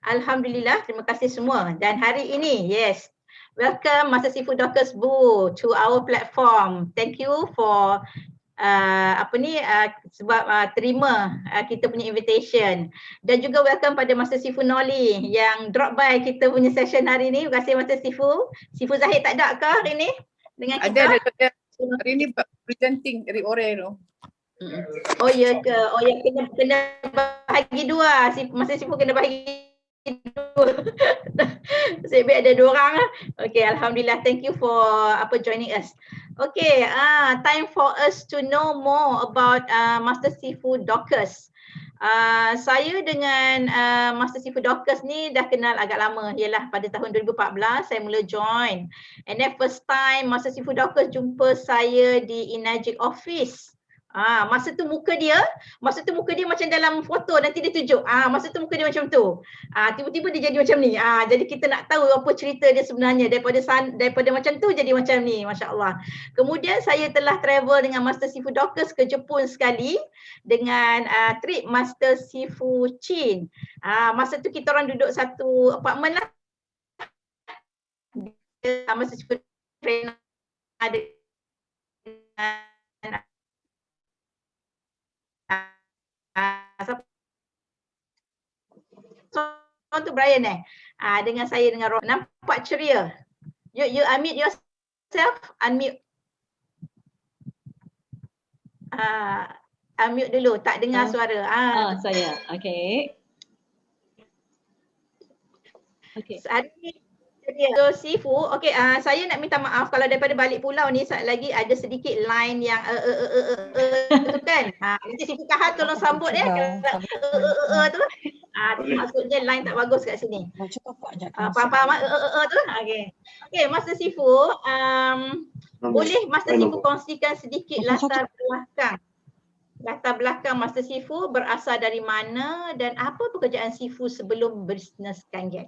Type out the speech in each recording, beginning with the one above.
Alhamdulillah, terima kasih semua. Dan hari ini, yes, welcome Master Seafood Dorcas Bu to our platform. Thank you for sebab terima kita punya invitation, dan juga welcome pada Master Sifu Noli yang drop by kita punya session hari ni. Terima kasih Master Sifu. Sifu Zahid tak ada ke hari ni dengan kita? Ada. Hari ni presenting dari Ore tu. Oh ya ke? Oh ya, kena bahagi dua. Master Sifu kena bahagi dua. Sebab ada dua orang. Okay, Alhamdulillah. Thank you for joining us. Okay, time for us to know more about Master Seafood Dorcas. Saya dengan Master Seafood Dorcas ni dah kenal agak lama. Ialah pada tahun 2014 saya mula join. And then first time Master Seafood Dorcas jumpa saya di Enagic Office. Masa tu muka dia macam dalam foto, nanti dia tunjuk. Masa tu muka dia macam tu. Tiba-tiba dia jadi macam ni. Jadi kita nak tahu apa cerita dia sebenarnya daripada macam tu jadi macam ni, masya-Allah. Kemudian saya telah travel dengan Master Seafood Dorcas ke Jepun sekali dengan trip Master Seafood Chin. Masa tu kita orang duduk satu apartment lah. Master Seafood trainer dengan tu Brian dengan saya dengan Ron. Nampak ceria. You unmute yourself, unmute. Unmute dulu, tak dengar suara. Saya. Okay. Hari ni so Sifu, okay, saya nak minta maaf kalau daripada balik pulau ni lagi ada sedikit line yang tu kan. Nanti Sifu Kahar tolong sambut tu. Maksudnya line tak bagus kat sini. Faham tu? Okay, Master Sifu, boleh Master Sifu kongsikan sedikit latar belakang Master Sifu, berasal dari mana dan apa pekerjaan Sifu sebelum bisnes Kangen?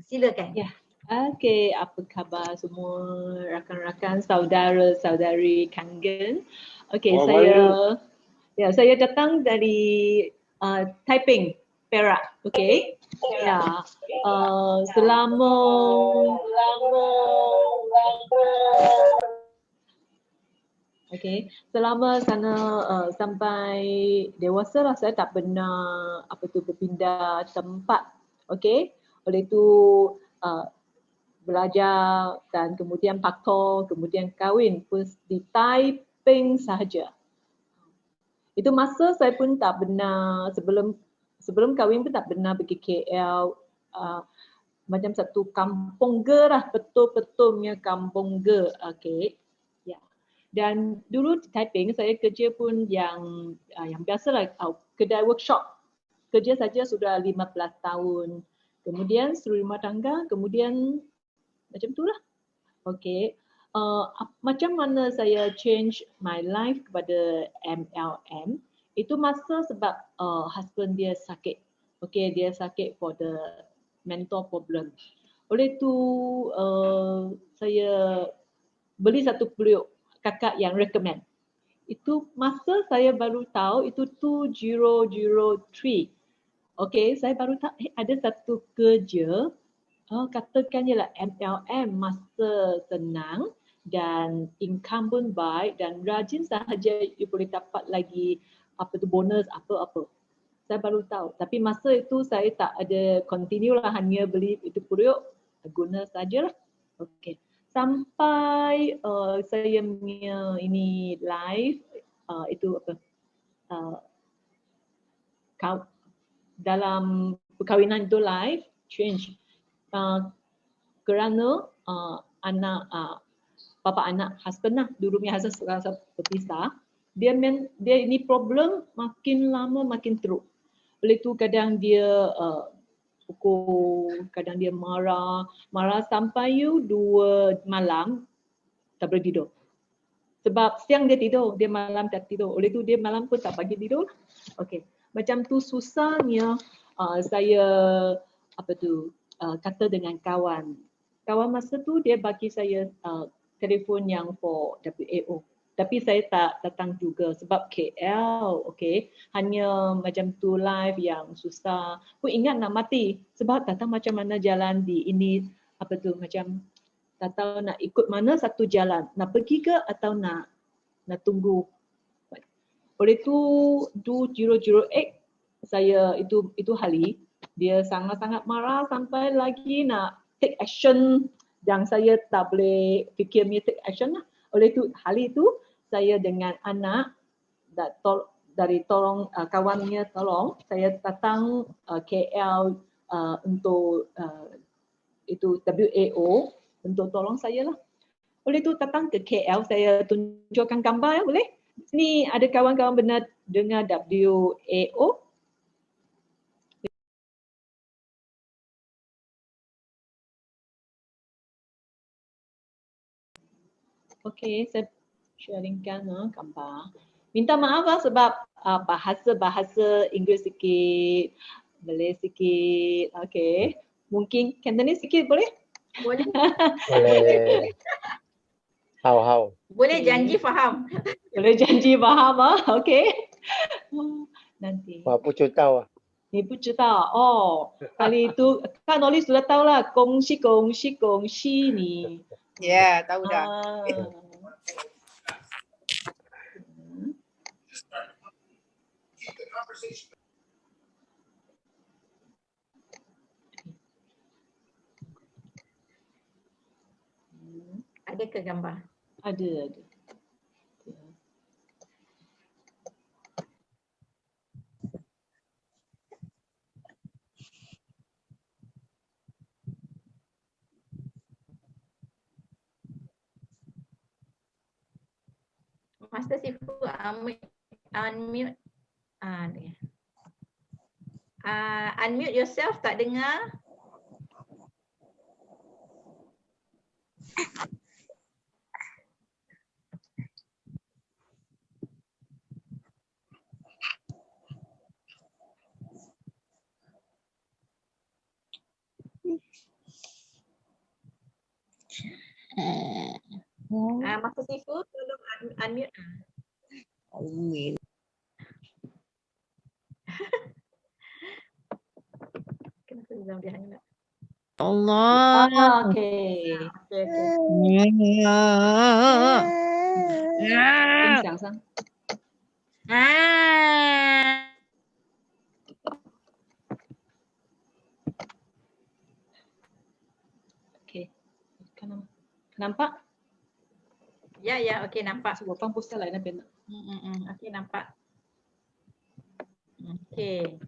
Silakan. Ya. Okay, apa khabar semua rakan-rakan, saudara-saudari Kangen? Okay, saya datang dari Taiping, Perak. Okay. Ya. Selama sana sampai dewasa lah saya tak pernah berpindah tempat. Okay. Oleh itu belajar dan kemudian paktor, kemudian kahwin first di Taiping sahaja. Itu masa saya pun tak pernah, sebelum kahwin pun tak pernah pergi KL, macam satu kampung ge lah, betul-betulnya kampung ge. Okay. Ya. Dan dulu di Taiping saya kerja pun yang biasalah, kedai workshop. Kerja saja sudah 15 tahun. Kemudian seluruh rumah tangga, kemudian macam itulah. Okay. Macam mana saya change my life kepada MLM, itu masa sebab husband dia sakit. Okay, dia sakit for the mental problem. Oleh itu saya beli satu periuk kakak yang recommend. Itu masa saya baru tahu itu 2003. Okay, saya baru tahu ada satu kerja, katakan je lah MLM, masa senang dan income pun baik dan rajin sahaja you boleh dapat lagi bonus apa-apa. Saya baru tahu. Tapi masa itu saya tak ada continue lah, hanya beli itu periuk, guna sajalah. Okay. Sampai saya punya ini live, dalam perkahwinan itu live change. Kerana bapa anak husband lah, dulu punya husband sekarang berpisah, dia ini problem makin lama makin teruk. Oleh itu kadang dia pukul, kadang dia marah sampai 2 malam tak boleh tidur. Sebab siang dia tidur, dia malam tak tidur. Oleh itu dia malam pun tak bagi tidur. Okey, macam tu susahnya saya kata dengan kawan. Kawan masa tu dia bagi saya telefon yang for WAO. Tapi saya tak datang juga sebab KL, okay. Hanya macam tu live yang susah. Aku ingat nak mati sebab tak tahu macam mana jalan di ini, apa tu, macam tak tahu nak ikut mana satu jalan. Nak pergi ke atau nak tunggu. Oleh tu 2008 saya itu Hali, dia sangat-sangat marah sampai lagi nak take action yang saya tak boleh fikir me take action lah. Oleh tu Hali tu saya dengan anak dari tolong kawannya tolong saya datang KL untuk itu WAO untuk tolong saya lah. Oleh tu datang ke KL, saya tunjukkan gambar ya, boleh? Sini ada kawan-kawan benar dengar WAO. Okey, saya sharingkan gambar. Minta maaf lah sebab bahasa Inggeris sikit, Malay sikit. Okey. Mungkin Cantonese sikit boleh? Boleh. Boleh. How? Boleh, janji faham. Boleh janji faham ah. Okey. Nanti. 我不知道啊。你不知道哦，kali itu kan Oli sudah tahu lah, kongsi ni. Ya, tahu dah. Ada ke gambar? Ada. Master Sifu unmute. Unmute yourself, tak dengar. Master Sifu, tolong unmute. Kenapa dia hanya Allah. Okey. Sang. Okey. Nampak? Ya, okey, nampak. Cuba pang poster lain apa nak? Okey, nampak. Okey.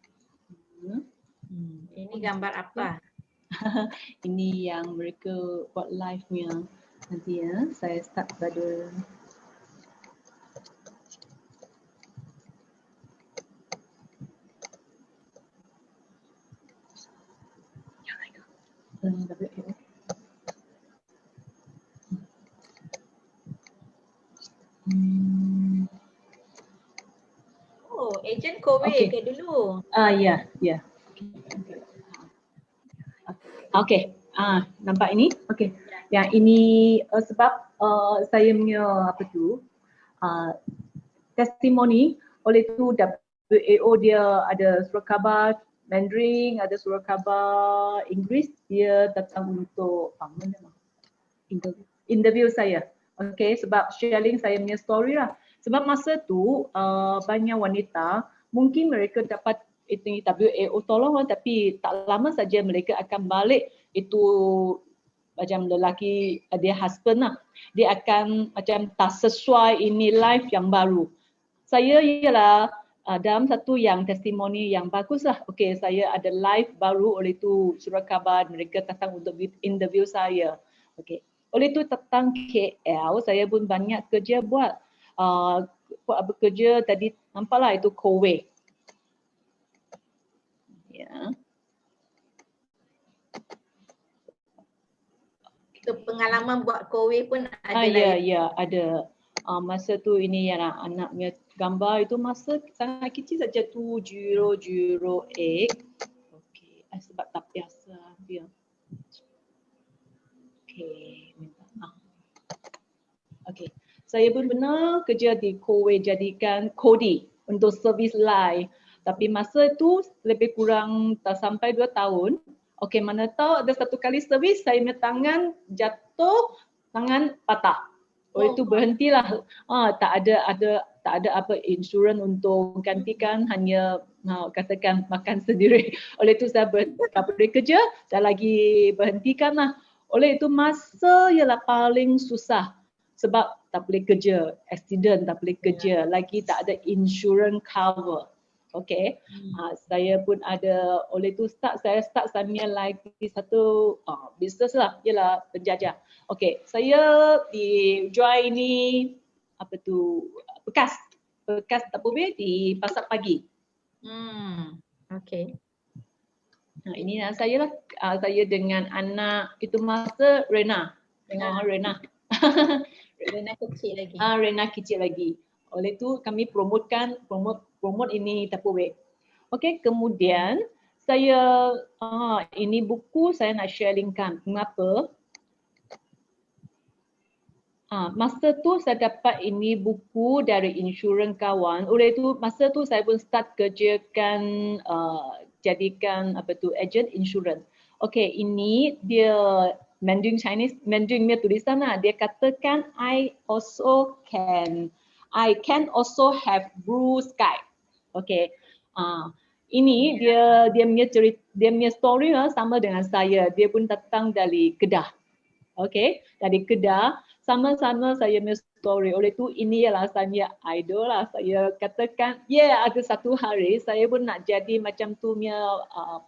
Ini gambar apa? Ini yang mereka buat live-nya. Nanti ya, saya start pada Oh, Agent Kowe ke dulu? Ya. Okey. Nampak ini? Okey. Yang ini sebab saya punya apa tu? Testimoni, oleh tu WAO dia ada surat khabar Mandarin, ada surat khabar Inggeris, dia datang untuk interview saya. Okay, sebab sharing saya punya story lah. Sebab masa tu banyak wanita, mungkin mereka dapat itu WAO tolong tapi tak lama saja mereka akan balik itu macam lelaki dia husband lah. Dia akan macam tak sesuai ini life yang baru. Saya ialah dalam satu yang testimoni yang bagus lah. Okay, saya ada live baru, oleh tu surat khabar mereka datang untuk interview saya. Okay. Oleh tu tentang KL, saya pun banyak kerja buat. Bekerja tadi nampaklah itu Kowe. Ya. So, pengalaman buat Kowe pun ada Ya, ada. Masa tu ini yang anaknya gambar itu masa sangat kecil saja 2008. Okey, sebab tak biasa dia. Okey, minta maaf. Okey. Saya pun pernah kerja di Kuwait jadikan kodi untuk servis line. Tapi masa itu lebih kurang tak sampai 2 tahun. Okey, mana tahu ada satu kali servis saya punya tangan jatuh, tangan patah. Oleh itu berhentilah. Tak ada apa insurans untuk gantikan, hanya katakan makan sendiri. Oleh itu saya tak boleh kerja, saya lagi berhentikanlah. Oleh itu masa ialah paling susah sebab tak boleh kerja, accident tak boleh kerja, lagi tak ada insurance cover. Okey, saya pun ada, oleh itu saya start lagi satu bisnes lah, ialah penjajah. Okey, saya di jual ini apa tu bekas Tupperware di pasar pagi. Okey. Ini saya lah, saya dengan anak itu masa Rena, dengan Rena. Rena kecil lagi. Rena kecil lagi. Oleh itu kami promote ini Tupperware. Okey, kemudian saya ini buku saya nak sharingkan. Mengapa? Masa tu saya dapat ini buku dari insurans kawan. Oleh itu masa tu saya pun start kerjakan jadikan apa tu agent insurans. Okey, ini dia Mandarin Chinese, Mandarin punya tulisan lah. Dia katakan I can also have blue sky. Okey. Ini dia punya cerita, dia punya story lah sama dengan saya. Dia pun datang dari Kedah. Okey, dari Kedah, sama-sama saya punya story. Oleh itu ini ialah saya idol lah. Saya katakan, ada satu hari saya pun nak jadi macam tu punya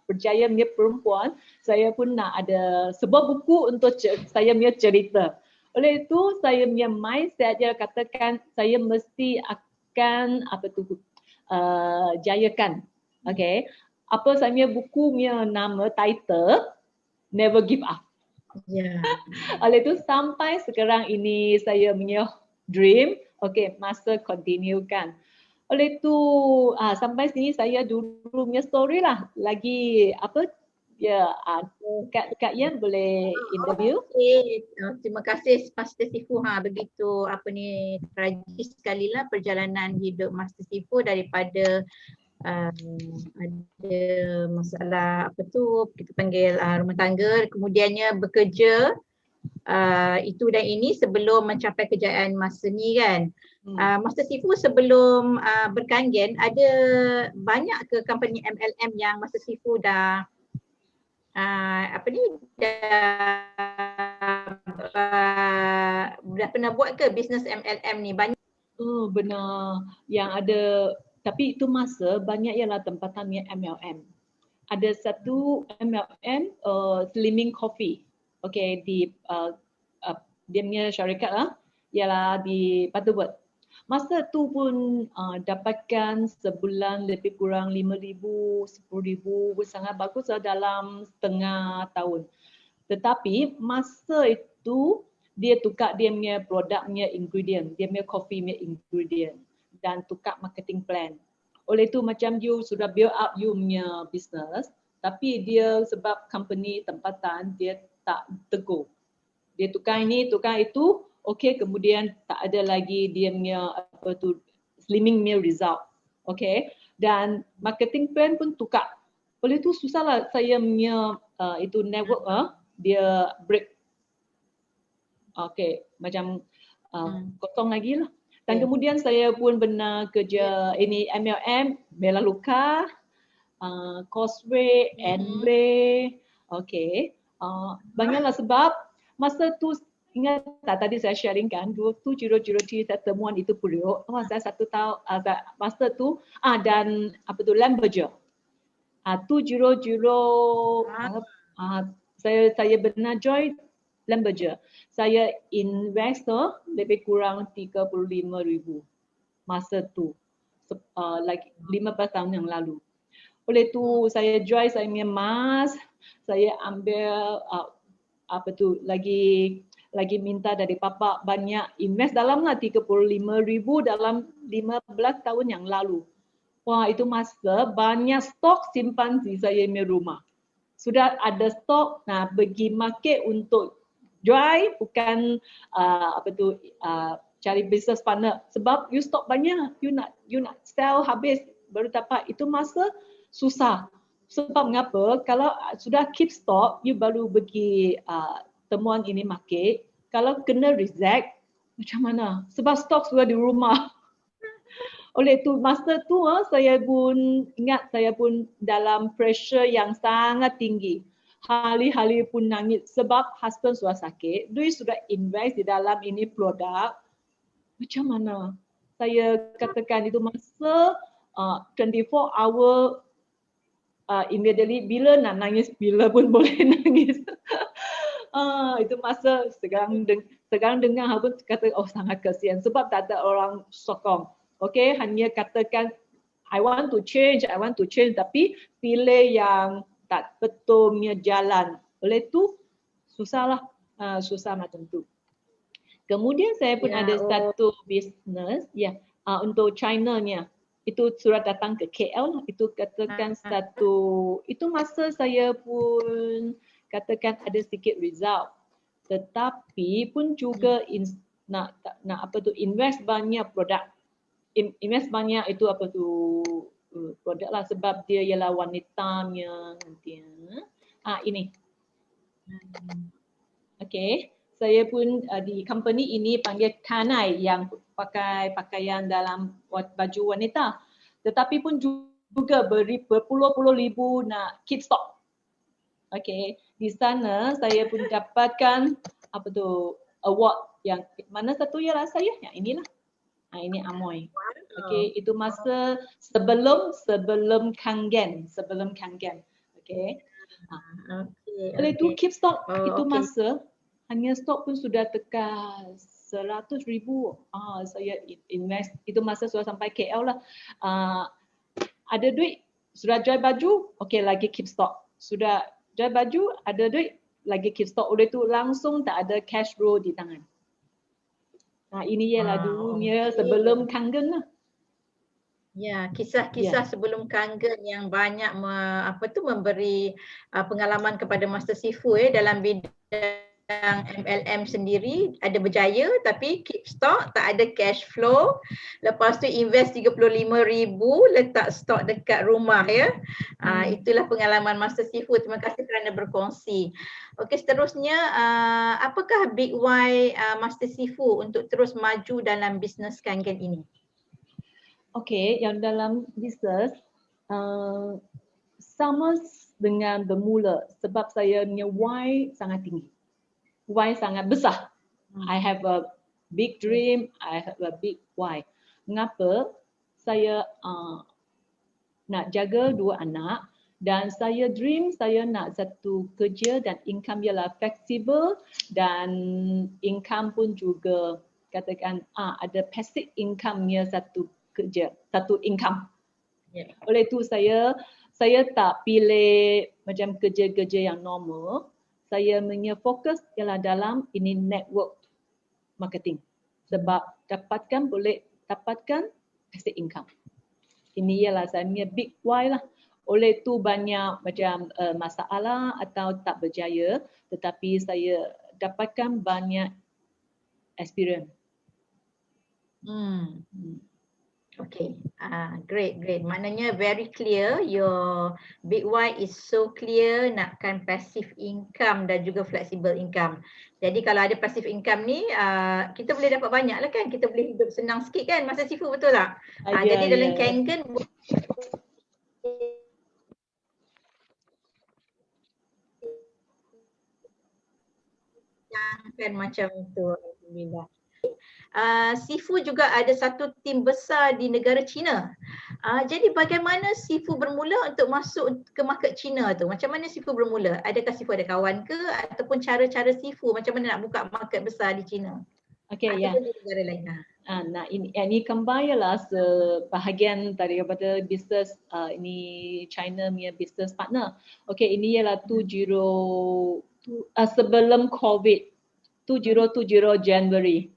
berjaya punya perempuan. Saya pun nak ada sebuah buku untuk saya punya cerita. Oleh itu saya punya mindset dia katakan saya mesti akan jayakan. Okey. Apa saya punya buku punya nama title Never Give Up. Oleh itu sampai sekarang ini saya punya dream, masa continue kan. Oleh itu sampai sini saya dulu punya story lah. Lagi Kak Yan boleh interview. Terima kasih Master Sifu. Begitu tragis sekali lah perjalanan hidup Master Sifu daripada ada masalah kita panggil rumah tangga, kemudiannya bekerja itu dan ini sebelum mencapai kejayaan masa ni kan. Master Sifu sebelum berkangen ada banyak ke company MLM yang Master Sifu dah dah pernah buat ke bisnes MLM ni? Banyak. Benar. Yang ada. Tapi itu masa banyak ialah tempatannya MLM. Ada satu MLM Slimming Coffee. Okey, di dia punya syarikat lah, ialah di Butterworth. Masa tu pun dapatkan sebulan lebih kurang 5,000, 10,000, sangat bagus lah dalam setengah tahun. Tetapi masa itu dia tukar dia punya produknya ingredient, dia punya coffee punya ingredient. Dan tukar marketing plan. Oleh itu macam you sudah build up you punya business, tapi dia sebab company tempatan dia tak tegur. Dia tukar ini, tukar itu, kemudian tak ada lagi dia punya slimming meal result. Dan marketing plan pun tukar. Oleh itu susahlah saya punya itu network dia break. Macam kosong lagi lah. Dan kemudian saya pun pernah kerja ini MLM, Melaleuca, Causeway, Enway. Banyaklah sebab masa tu ingat tak tadi saya sharingkan 2003 saya temuan itu Puryok. Saya satu tahun masa tu dan Lamberger. 2000 saya pernah join Lamberger. Saya investor lebih kurang 35,000 masa tu. Like 15 tahun yang lalu. Oleh tu saya join, saya punya emas, saya ambil lagi minta dari papa banyak invest dalam 35,000 dalam 15 tahun yang lalu. Wah, itu masa banyak stok simpan di saya punya rumah. Sudah ada stok, pergi market untuk jual, bukan cari business partner. Sebab you stok banyak, you nak sell habis baru dapat. Itu masa susah. Sebab mengapa? Kalau sudah keep stock, you baru pergi temuan ini market. Kalau kena reject, macam mana? Sebab stok sudah di rumah. Oleh tu masa tu saya pun ingat saya pun dalam pressure yang sangat tinggi. Hari-hari pun nangis sebab husband sudah sakit. Duit sudah invest di dalam ini produk. Macam mana? Saya katakan itu masa 24 hour immediately bila nak nangis, bila pun boleh nangis. Itu masa sekarang dengar pun kata oh sangat kasihan sebab tak ada orang sokong. Okay, hanya katakan I want to change tapi pilih yang tak betul punya jalan. Oleh tu susahlah, susah macam tu. Kemudian saya pun ada satu bisnes untuk China-nya. Itu surat datang ke KL, itu katakan satu, itu masa saya pun katakan ada sedikit result. Tetapi pun juga nak invest banyak produk. Invest banyak itu produk lah sebab dia ialah wanitanya nanti. Ini. Okay. Saya pun di company ini panggil Kanai yang pakai pakaian dalam baju wanita. Tetapi pun juga berpuluh-puluh ribu nak keep stock. Okay. Di sana saya pun dapatkan award yang mana satu ialah saya. Yang inilah. Ini Amoy. Okay. Itu masa sebelum Kangen. Okay. Oleh itu keep stock itu masa hanya stok pun sudah tekan 100,000. Saya invest itu masa sudah sampai KL lah. Ada duit sudah jual baju, okey lagi keep stock. Sudah jual baju, ada duit lagi keep stock. Oleh itu langsung tak ada cash flow di tangan. Ini ialah dulunya sebelum Kangen lah. Ya, kisah-kisah sebelum Kangen yang banyak memberi pengalaman kepada Master Sifu dalam bidang MLM sendiri, ada berjaya tapi keep stock, tak ada cash flow. Lepas tu invest 35,000, letak stok dekat rumah itulah pengalaman Master Sifu. Terima kasih kerana berkongsi. Okey, seterusnya apakah big why Master Sifu untuk terus maju dalam bisnes Kangen ini? Okey, yang dalam bisnes sama dengan bermula sebab saya punya why sangat tinggi. Why sangat besar. I have a big dream, I have a big why. Mengapa? Saya nak jaga 2 anak dan saya dream saya nak satu kerja dan income ialah flexible dan income pun juga katakan ada passive income-nya satu kerja, satu income. Oleh itu saya tak pilih macam kerja-kerja yang normal. Saya punya fokus ialah dalam ini network marketing. Sebab boleh dapatkan passive income. Ini ialah saya punya big why lah. Oleh itu banyak macam masalah atau tak berjaya, tetapi saya dapatkan banyak experience. Okay, great. Maknanya very clear, your big why is so clear, nakkan passive income dan juga flexible income. Jadi kalau ada passive income ni, kita boleh dapat banyak lah kan, kita boleh hidup senang sikit kan, Master Sifu, betul tak? Jadi dalam Kangen kan macam tu, alhamdulillah. Sifu juga ada satu tim besar di negara China. Jadi bagaimana Sifu bermula untuk masuk ke market China tu? Macam mana Sifu bermula? Adakah Sifu ada kawan ke ataupun cara-cara Sifu macam mana nak buka market besar di China? Okey, ya. Di negara lain. Ini combine lah sebahagian daripada bisnes ini China punya business partner. Okey, ini ialah sebelum COVID 2020 January.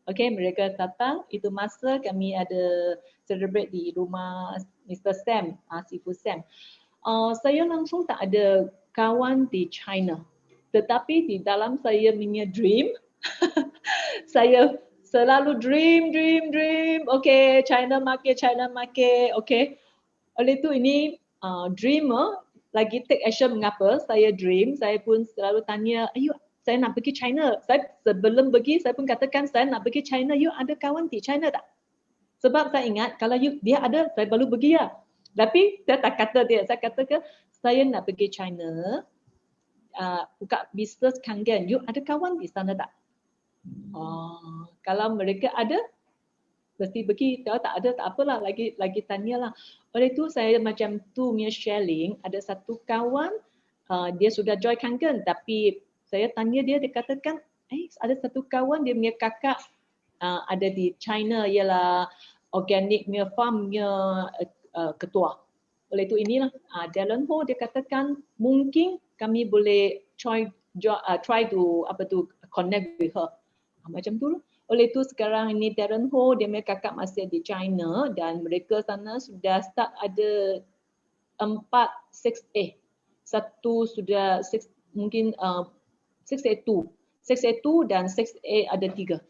Okay, mereka datang, itu masa kami ada celebrate di rumah Mr. Sam, Sifu Sam. Saya langsung tak ada kawan di China. Tetapi di dalam saya punya dream, saya selalu dream. Okay, China market. Okay. Oleh itu ini dreamer lagi take action. Mengapa saya dream? Saya pun selalu tanya, ayo saya nak pergi China. Saya sebelum pergi saya pun katakan saya nak pergi China. You ada kawan di China tak? Sebab saya ingat kalau dia ada, saya baru pergi ya. Tapi saya tak kata dia. Saya katakan saya nak pergi China, buka bisnes kangen. You ada kawan di sana tak? Kalau mereka ada, mesti pergi. Kalau tak ada, tak apalah. Lagi tanyalah. Oleh itu saya macam tu punya sharing. Ada satu kawan, dia sudah join kangen. Tapi saya tanya dia katakan, ada satu kawan dia punya kakak ada di China, ialah organic punya farm punya ketua. Oleh itu inilah Darren Ho dia katakan mungkin kami boleh try to connect with her. Macam tu lah. Oleh itu sekarang ini Darren Ho dia punya kakak masih di China dan mereka sana sudah start ada 6A. Satu sudah mungkin 6A2 dan 6A ada 3.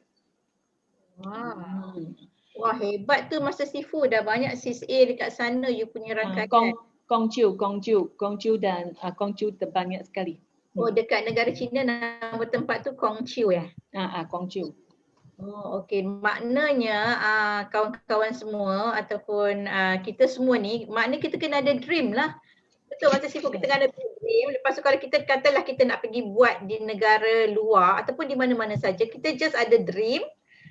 Wah hebat tu Master Sifu, dah banyak 6A dekat sana you punya rangkaian. Kongqiu dan Kongqiu terbanyak sekali. Oh dekat negara China nama tempat tu Kongqiu ya? Kongqiu. Oh okey, maknanya kawan-kawan semua ataupun kita semua ni, maknanya kita kena ada dream lah. Betul Master Sifu, kita kena ada dream. Lepas tu kalau kita katalah kita nak pergi buat di negara luar ataupun di mana-mana saja, kita just ada dream.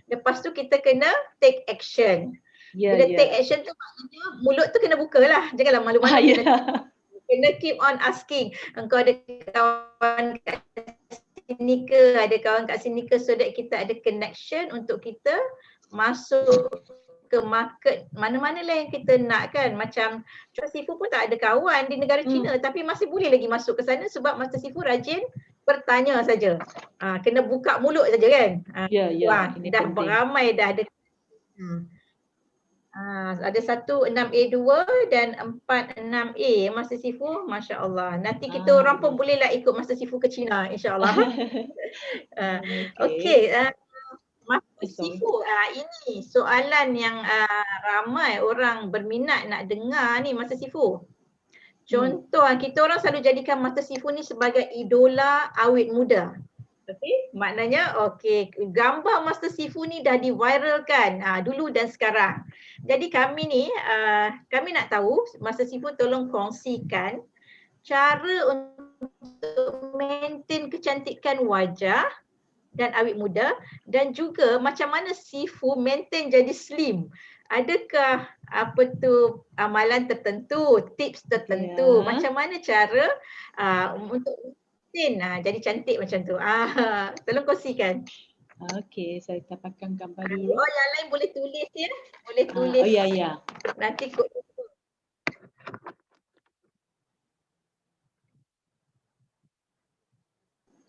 Lepas tu kita kena take action. Bila take action tu maknanya mulut tu kena buka lah. Janganlah malu-malu. Kena keep on asking. Engkau ada kawan kat sini ke? Ada kawan kat sini ke? So that kita ada connection untuk kita masuk ke market mana-mana lah yang kita nak kan. Macam Master Sifu pun tak ada kawan di negara China tapi masih boleh lagi masuk ke sana sebab Master Sifu rajin bertanya saja. Kena buka mulut saja kan. Dah beramai dah ada. Ada 6A2 dan 46A Master Sifu, masya-Allah. Nanti kita orang pun bolehlah ikut Master Sifu ke China insya-Allah. Okey. Master Sifu, ini soalan yang ramai orang berminat nak dengar ni Master Sifu. Contoh, kita orang selalu jadikan Master Sifu ni sebagai idola awet muda. Maknanya gambar Master Sifu ni dah diviralkan dulu dan sekarang. Jadi kami ni, kami nak tahu Master Sifu tolong kongsikan cara untuk maintain kecantikan wajah dan awet muda dan juga macam mana Sifu maintain jadi slim. Adakah amalan tertentu, tips tertentu, macam mana cara untuk maintain jadi cantik macam tu. Tolong kongsikan. Okey, saya dapatkan gambar dulu. Yang lain boleh tulis ya. Boleh tulis. Ya. Nanti kod.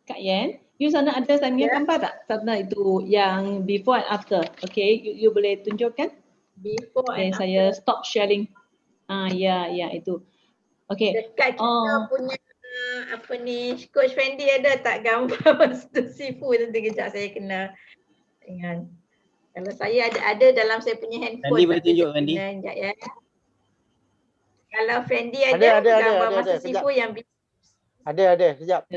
Kak Yen, you sana ada saya punya gambar tak? Sana itu yang before and after. Okay, you boleh tunjukkan? Before and after. Saya stop sharing. Ya itu. Okay. Dekat kita punya Coach Fendi ada tak gambar Master Sifu? Nanti kejap saya kena ingat. Kalau saya ada dalam saya punya handphone. Fendi boleh tunjuk Fendi. Sekejap ya. Kalau Fendi ada gambar Master Sifu yang ada, sekejap.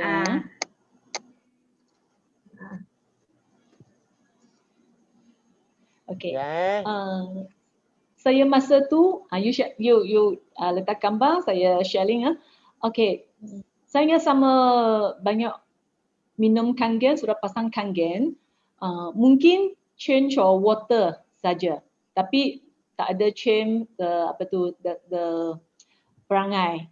Okay. Saya masa tu you letak gambar, saya sharing Okay. Saya sama banyak minum kangen, sudah pasang kangen. Mungkin change or water saja. Tapi tak ada change the perangai,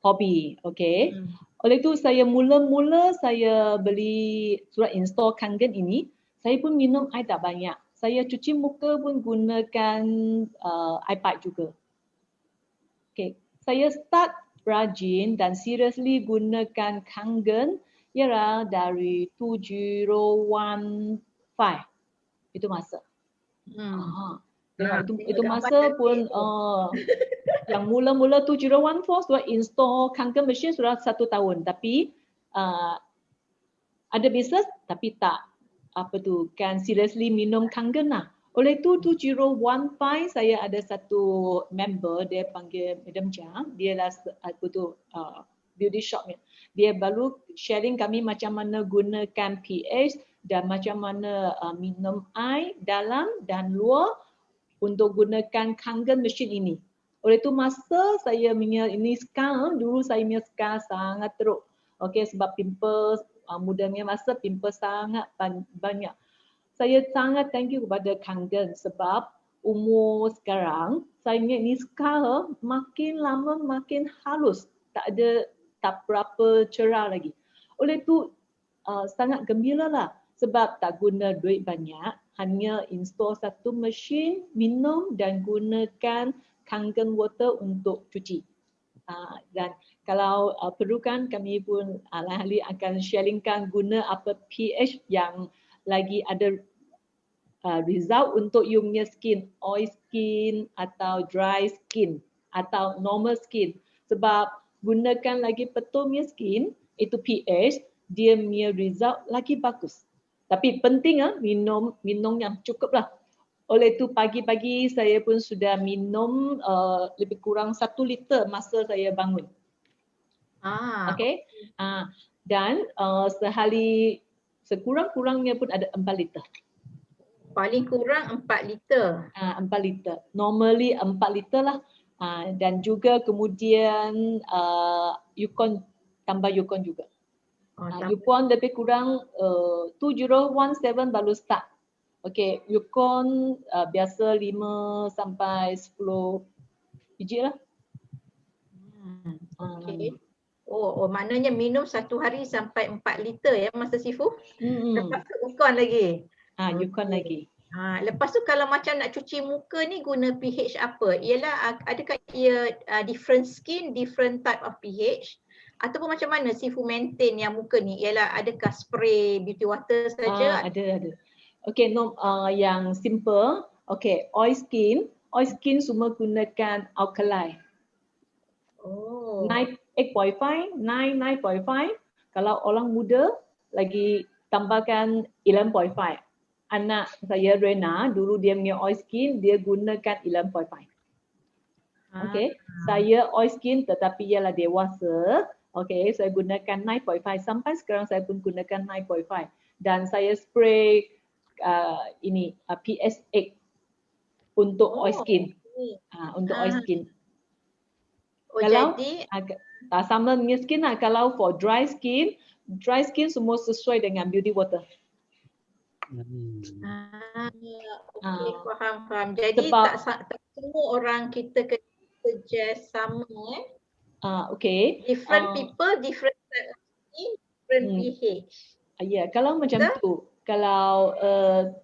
hobi. Okay. Oleh itu saya mula-mula saya beli surat install kangen ini, saya pun minum air tak banyak. Saya cuci muka pun gunakan iPad juga. Okay. Saya start rajin dan seriously gunakan kangen ialah dari 2015. Itu masa. Itu masa pun yang mula-mula 2014 sudah install kangen machine sudah 1 tahun. Tapi ada bisnes tapi tak can seriously minum Kangen lah. Oleh itu 2015 saya ada satu member dia panggil Madam Jang, dia lah beauty shopnya. Dia baru sharing kami macam mana gunakan pH dan macam mana minum air dalam dan luar untuk gunakan Kangen machine ini. Oleh itu masa saya punya ini scar, dulu saya punya scar sangat teruk. Okey, sebab pimples, mudanya masa pimples sangat banyak. Saya sangat thank you kepada Kangen sebab umur sekarang saya punya ini scar makin lama makin halus. Tak berapa cerah lagi. Oleh itu sangat gembira lah sebab tak guna duit banyak, hanya install satu mesin minum dan gunakan Kangen water untuk cuci. Dan kalau perlukan kami pun ahli akan sharingkan guna apa pH yang lagi ada result untuk you punya skin, oil skin atau dry skin atau normal skin. Sebab gunakan lagi betul punya skin, itu pH, dia punya result lagi bagus. Tapi penting minum yang cukup lah. Oleh itu pagi-pagi saya pun sudah minum lebih kurang 1 liter masa saya bangun. Okey. Dan sehari sekurang-kurangnya pun ada 4 liter. Paling kurang 4 liter. 4 liter. Normally 4 liter lah. Dan juga kemudian Yukon, tambah Yukon juga. Yukon lebih kurang 2017 baru start. Okey, Yukon biasa 5 sampai 10 biji lah. Okey. Oh, maknanya minum satu hari sampai 4 liter ya Masa Sifu? Lepas tu Yukon lagi? Yukon lagi. Lepas tu kalau macam nak cuci muka ni guna pH apa? Ialah adakah ia different skin, different type of pH? Ataupun macam mana Sifu maintain yang muka ni? Ialah adakah spray beauty water saja? Ada. Okey, yang simple. Okey, oil skin semua gunakan alkali. 8.5, 9.5. Kalau orang muda lagi tambahkan 11.5. Anak saya Rena, dulu dia punya oil skin, dia gunakan 11.5. Okey, saya oil skin tetapi ialah dewasa. Okey, saya gunakan 9.5. Sampai sekarang saya pun gunakan 9.5. Dan saya spray PS8 untuk oil skin. Untuk oil skin. Kalau jadi sama punya skin lah. Kalau for dry skin semua sesuai dengan beauty water. Okey, faham. Jadi tak semua orang kita kena suggest sama Okey. Different people, different type of skin, different pH. Ya, kalau macam tu. Kalau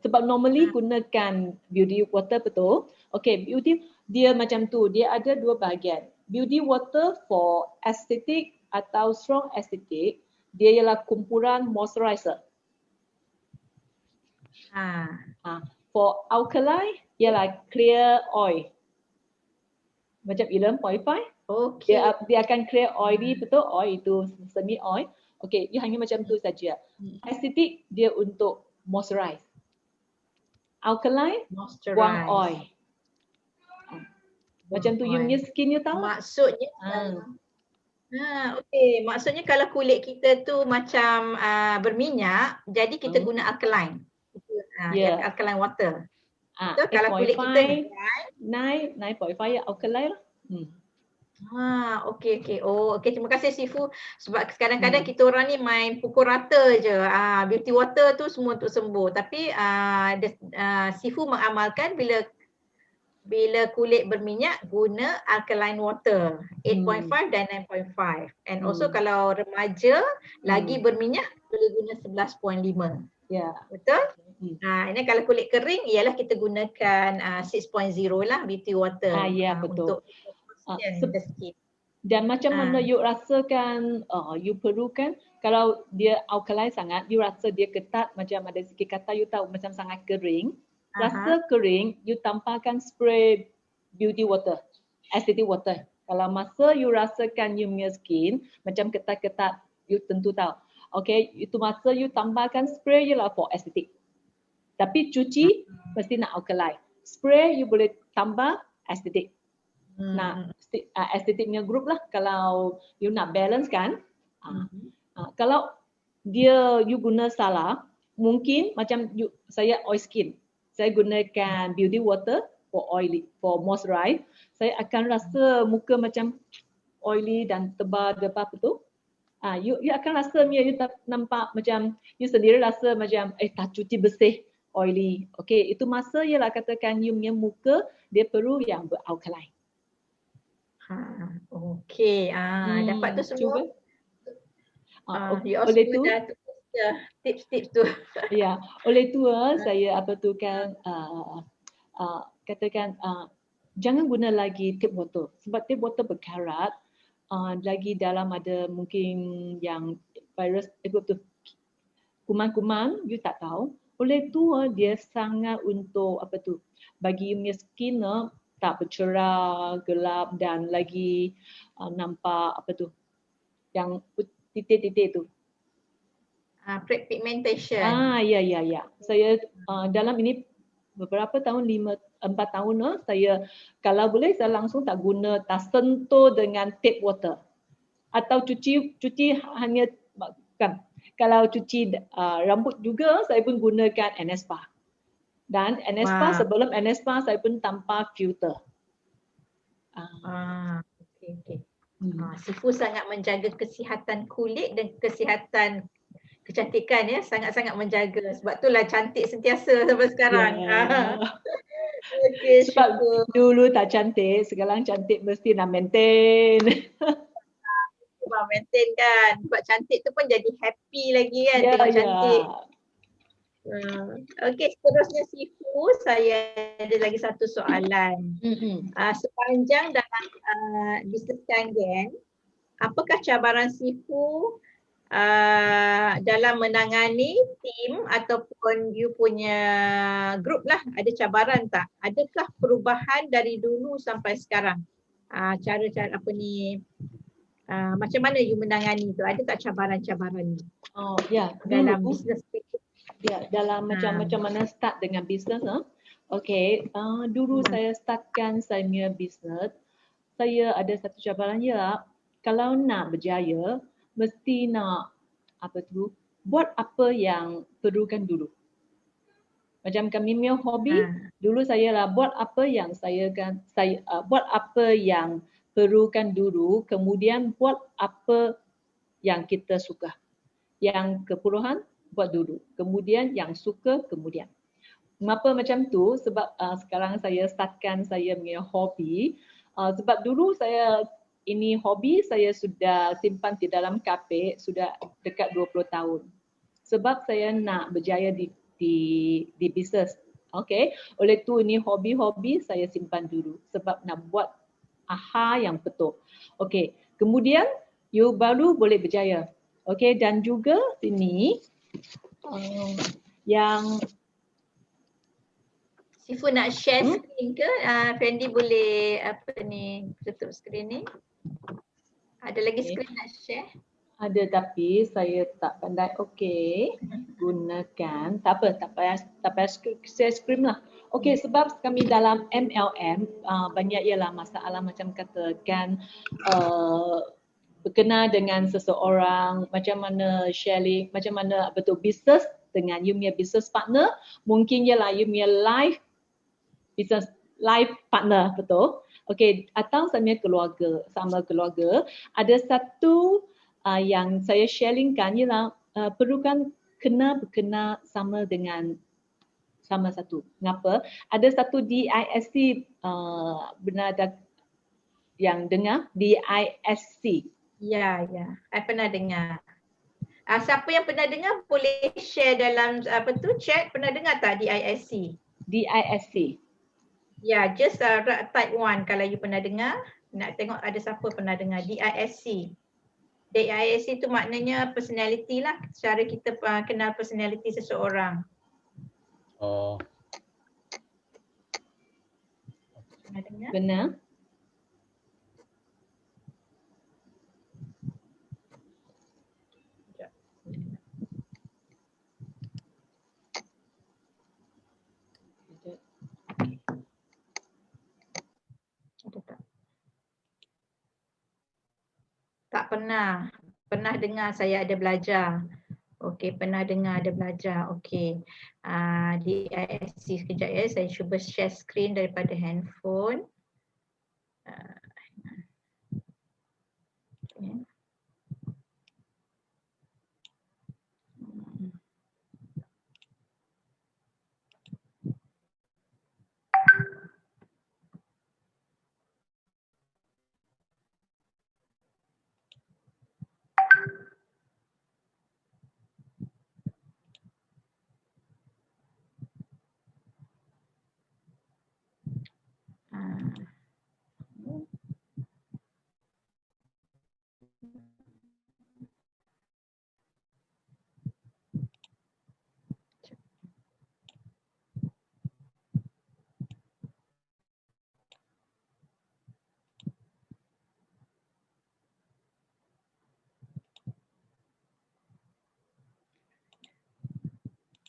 sebab normally gunakan beauty water betul. Okey, beauty dia macam tu. Dia ada dua bahagian. Beauty water for aesthetic atau strong aesthetic, dia ialah kumpulan moisturizer. For alkali ialah clear oil. Macam 11.5. Okay. Dia akan clear oily betul. Oil itu semi oil. Okey, dia hanya macam tu saja. Aesthetic dia untuk moisturize. Alkali buang oil. Macam tu you punya skin you tahu. Maksudnya okey, maksudnya kalau kulit kita tu macam berminyak, jadi kita guna alkaline. Alkaline water. Kalau kulit kita 9.5 alkaline lah. Okey. Okey, terima kasih Sifu. Sebab kadang-kadang kita orang ni main pukul rata je. Beauty water tu semua untuk sembuh. Tapi Sifu mengamalkan bila kulit berminyak guna alkaline water 8.5 dan 9.5. And also kalau remaja lagi berminyak boleh guna 11.5. Ya. Betul? Ini kalau kulit kering ialah kita gunakan 6.0 lah beauty water. Ya, betul. Untuk skin. Dan macam mana you rasakan you perlukan, kalau dia alkaline sangat, you rasa dia ketat, macam ada sikit kata you tahu macam sangat kering. Rasa kering, you tambahkan spray beauty water, aesthetic water. Kalau masa you rasakan you punya skin macam ketat-ketat, you tentu tahu. Okay, itu masa you tambahkan spray je lah for aesthetic. Tapi cuci mesti nak alkali. Spray you boleh tambah acidic. Nak acidic-nya group lah kalau you nak balance kan. Kalau dia you guna salah, mungkin macam saya oil skin. Saya gunakan beauty water for oily, for moisturize. Saya akan rasa muka macam oily dan tebal-tebal betul. You akan rasa you nampak macam you sendiri rasa macam tak cuci bersih, oily. Okay, itu masa ialah katakan you punya muka dia perlu yang beralkaline. Okay, dapat tu semua. You also Oleh tu, dah tulis tips-tips tu. ya, oleh tu saya katakan jangan guna lagi tip botol sebab tip botol berkarat. Lagi dalam ada mungkin yang virus itu kuman-kuman you tak tahu. Oleh tu dia sangat untuk bagi you punya skin tak bercerah, gelap dan lagi nampak yang titik-titik tu. Pigmentation. Ya. Saya dalam ini beberapa tahun, 4 tahun saya kalau boleh saya langsung tak guna, tak sentuh dengan tap water. Atau cuci hanya kan. Kalau cuci rambut juga saya pun gunakan NSPA. Dan NSPA sebelum NSPA saya pun tanpa filter. Okay. Sifu sangat menjaga kesihatan kulit dan kesihatan kecantikan ya, sangat-sangat menjaga. Sebab itulah cantik sentiasa sampai sekarang. Okay, sebab dulu tak cantik, sekarang cantik mesti nak maintain. Maintain kan. Sebab cantik tu pun jadi happy lagi kan tengok cantik. Okay, seterusnya Sifu, saya ada lagi satu soalan. Sepanjang dalam bisnes Kangen, apakah cabaran Sifu dalam menangani tim ataupun you punya group lah, ada cabaran tak? Adakah perubahan dari dulu sampai sekarang? Cara-cara macam mana you menangani tu? Ada tak cabaran-cabaran ni? Dalam bisnes itu? Dalam macam mana start dengan bisnes. Okay, dulu saya startkan saya punya bisnes, saya ada satu cabaran kalau nak berjaya mesti nak buat apa yang perlukan dulu. Macam kami punya hobi, dulu saya buat apa yang buat apa yang perlukan dulu, kemudian buat apa yang kita suka. Yang keperluan buat dulu, kemudian yang suka kemudian. Mengapa macam tu? Sebab sekarang saya startkan saya punya hobi. Sebab dulu ini hobi saya sudah simpan di dalam kapek sudah dekat 20 tahun. Sebab saya nak berjaya di bisnes. Okay. Oleh tu ini hobi-hobi saya simpan dulu sebab nak buat yang betul. Okay. Kemudian you baru boleh berjaya. Okay. Dan juga sini yang Sifu nak share screen ke? Fendi boleh tutup screen ni. Ada lagi screen nak share? Ada tapi saya tak pandai. Okey, gunakan. Tak payah share screen lah. Okey, sebab kami dalam MLM banyak ialah masalah macam katakan berkenaan dengan seseorang, macam mana sharing, macam mana bisnes dengan you punya business partner, mungkin ialah you punya business life partner, betul? Okey, atau sama keluarga, ada satu yang saya sharingkan ialah perlukan kena sama satu. Mengapa? Ada satu DISC benar yang dengar DISC. Ya, saya pernah dengar. Siapa yang pernah dengar boleh share dalam chat, pernah dengar tak DISC? DISC. Ya, just type 1 kalau you pernah dengar. Nak tengok ada siapa pernah dengar DISC. DISC tu maknanya personality lah. Cara kita kenal personality seseorang. Pernah dengar? Benar. pernah dengar saya ada belajar. Okey, pernah dengar ada belajar. Okey. Di ISC sekejap ya, saya cuba share screen daripada handphone. Okay.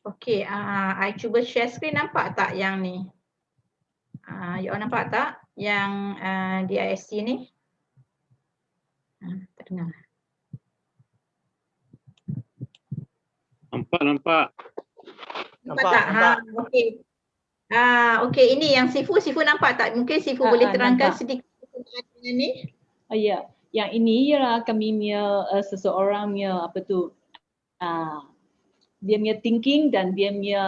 Okey, I cuba share screen, nampak tak yang ni? You all nampak tak yang DISC ni? Tak dengar. Nampak. Nampak Nampak, tak? nampak. Okey. Okey, ini yang Sifu nampak tak? Mungkin Sifu boleh terangkan nampak. sedikit dengan ni. Ya, yang ini ialah kami punya seseorang punya apa tu, dia punya thinking dan dia punya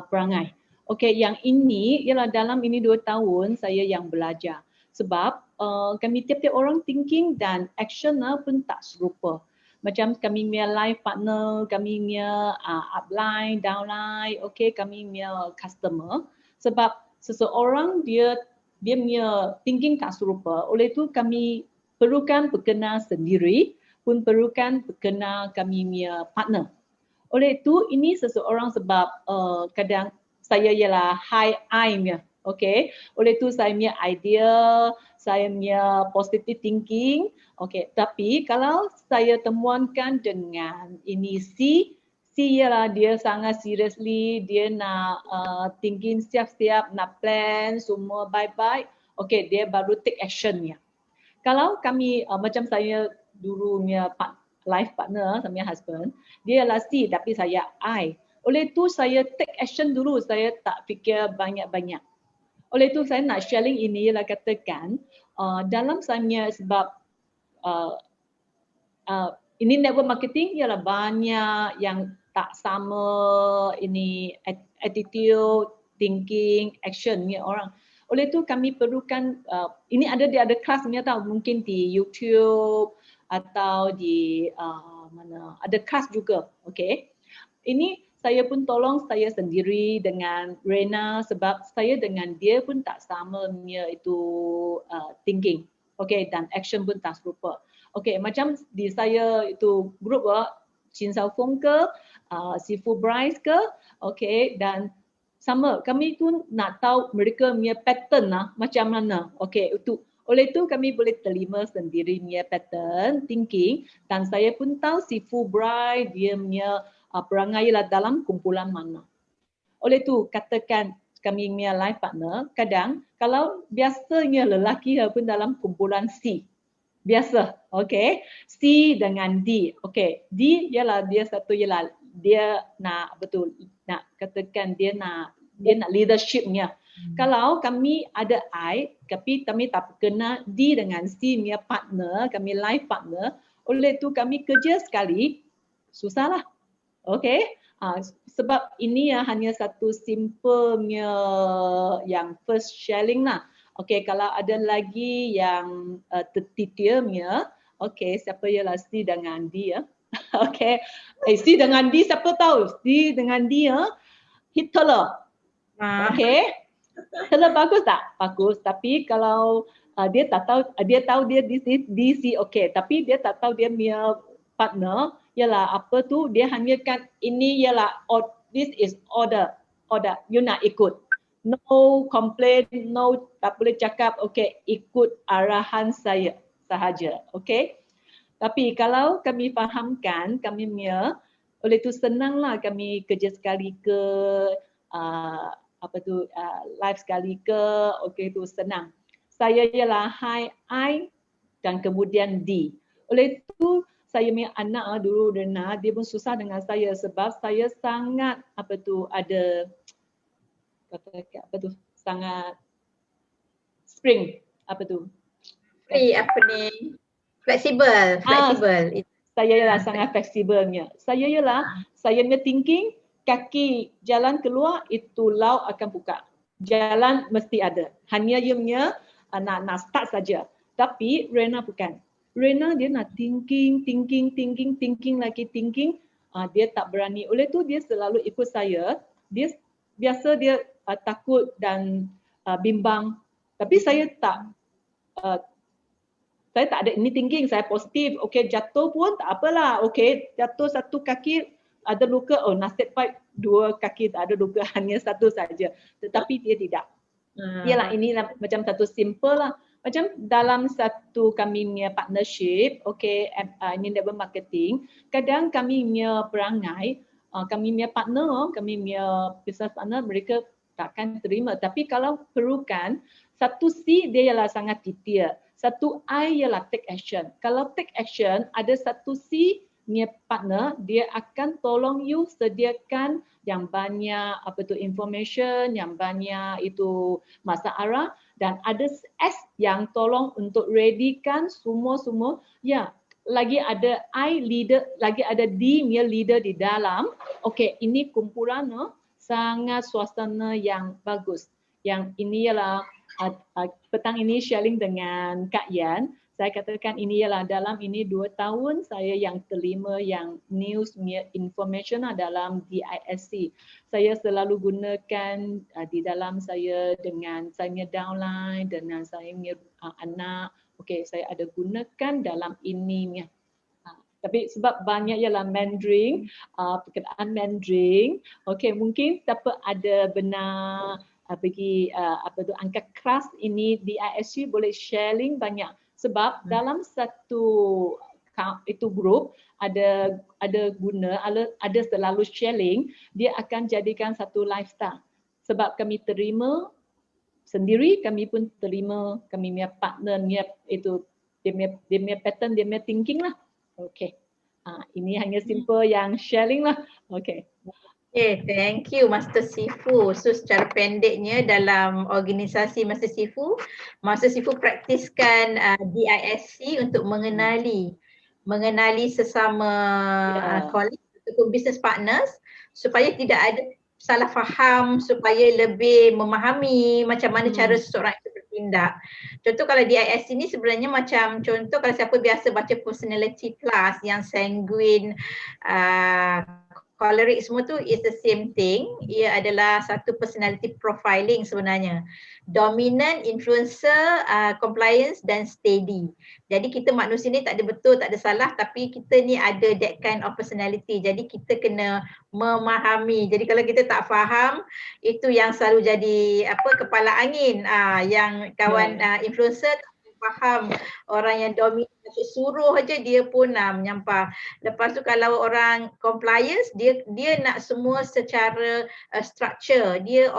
perangai. Okey, yang ini ialah dalam ini 2 tahun saya yang belajar. Sebab kami tiap-tiap orang thinking dan action pun tak serupa. Macam kami punya life partner, kami punya upline, downline, okey, kami punya customer. Sebab seseorang dia punya thinking tak serupa. Oleh itu kami perlukan berkenal sendiri, pun perlukan berkenal kami punya partner. Oleh itu ini seseorang sebab kadang saya ialah high I-nya. Okey, oleh itu saya punya idea, saya punya positive thinking. Okey, tapi kalau saya temuankan dengan ini C ialah dia sangat seriously, dia nak thinking siap-siap, nak plan semua baik-baik. Okey, dia baru take actionnya. Kalau kami macam saya dulu punya life partner, saya punya husband, dia ialah C tapi saya I. Oleh itu saya take action dulu, saya tak fikir banyak-banyak. Oleh itu saya nak sharing ini ialah katakan dalam saya sebab ini network marketing ialah banyak yang tak sama ini attitude, thinking, actionnya orang. Oleh itu kami perlukan ini ada kelas punya tahu, mungkin di YouTube atau di mana ada kelas juga. Okey. Ini saya pun tolong saya sendiri dengan Rena sebab saya dengan dia pun tak sama punya itu thinking. Okey, dan action pun tak serupa. Okey, macam di saya itu grup Chin Sao Fong ke, Sifu Bryce ke, okey, dan sama kami tu nak tahu mereka punya pattern macam mana. Okey, itu oleh itu kami boleh terima sendiri punya pattern thinking dan saya pun tahu Sifu Bryce dia punya perangai lah dalam kumpulan mana. Oleh itu katakan kami punya life partner, kadang kalau biasanya lelaki pun dalam kumpulan C. Biasa, okey. C dengan D. Okey, D ialah dia satu ialah dia nak betul nak katakan dia nak leadershipnya. Kalau kami ada I tapi kami tak kenal D dengan C punya partner, kami life partner, oleh itu kami kerja sekali susahlah. Okey, sebab ini hanya satu simplenya yang first sharing lah. Okey, kalau ada lagi yang tertitiumnya, okey, siapa ialah C dengan D ya? Okey, C dengan D siapa tahu? C dengan D Hitler. Okey, Hitler bagus tak? Bagus, tapi kalau dia tak tahu, dia tahu dia DC, okey, tapi dia tak tahu dia punya partner ialah apa tu, dia hanya kan ini ialah this is order, you nak ikut, no complain, no tak boleh cakap, okey, ikut arahan saya sahaja, okey. Tapi kalau kami fahamkan kami punya, oleh tu senanglah kami kerja sekali ke live sekali ke, okey tu senang. Saya ialah high I dan kemudian D. Oleh itu saya punya anak dulu Rena, dia pun susah dengan saya sebab saya sangat ada sangat spring fleksibel. Saya ialah sangat fleksibelnya. Saya punya thinking kaki jalan keluar itu laut akan buka. Jalan mesti ada. Hanya dia punya nak start saja. Tapi Rena bukan. Rena dia nak thinking lagi. Dia tak berani. Oleh tu dia selalu ikut saya. Dia biasa dia takut dan bimbang. Tapi saya tak ada ini thinking, saya positif. Okey, jatuh pun tak apalah. Okey, jatuh satu kaki ada luka, oh nasib baik dua kaki tak ada luka, hanya satu saja. Tetapi dia tidak. Yalah, ini macam satu simple lah. Macam dalam satu kami punya partnership, okey, ini network marketing, kadang kami punya perangai, kami punya partner, kami punya business partner, mereka takkan terima. Tapi kalau perlukan, satu C dia ialah sangat detail. Satu I ialah take action. Kalau take action, ada satu C punya partner, dia akan tolong you sediakan yang banyak information, yang banyak itu masa arah, dan ada S yang tolong untuk readykan semua. Ya, lagi ada I leader, lagi ada D punya leader di dalam. Okey, ini kumpulan sangat suasana yang bagus. Yang ini ialah petang ini sharing dengan Kak Yan, saya katakan ini ialah dalam ini 2 tahun saya yang terima yang news information dalam DISC. Saya selalu gunakan di dalam saya dengan saya punya downline, dengan saya punya anak. Okey, saya ada gunakan dalam ini. Tapi sebab banyak ialah Mandarin, perkataan Mandarin. Okey, mungkin siapa ada benar angka keras ini di ISU boleh sharing banyak sebab dalam satu itu grup ada guna, ada selalu sharing, dia akan jadikan satu lifestyle. Sebab kami terima sendiri, kami pun terima kami punya partner itu dia punya pattern, dia punya thinking lah. Okey. Ini hanya simple yang sharing lah. Okey. Okay, thank you Master Sifu. So secara pendeknya dalam organisasi Master Sifu praktiskan DISC untuk mengenali sesama colleague ataupun business partners supaya tidak ada salah faham, supaya lebih memahami macam mana cara seseorang itu bertindak. Contoh kalau DISC ni sebenarnya macam contoh kalau siapa biasa baca personality plus yang sanguine, choleric semua tu is the same thing. Ia adalah satu personality profiling sebenarnya. Dominant, influencer, compliance dan steady. Jadi kita manusia ni tak ada betul, tak ada salah, tapi kita ni ada that kind of personality. Jadi kita kena memahami. Jadi kalau kita tak faham, itu yang selalu jadi kepala angin. Yang kawan influencer faham, orang yang dominan suruh aja dia pun menyampah. Lepas tu kalau orang compliance, dia nak semua secara structure, dia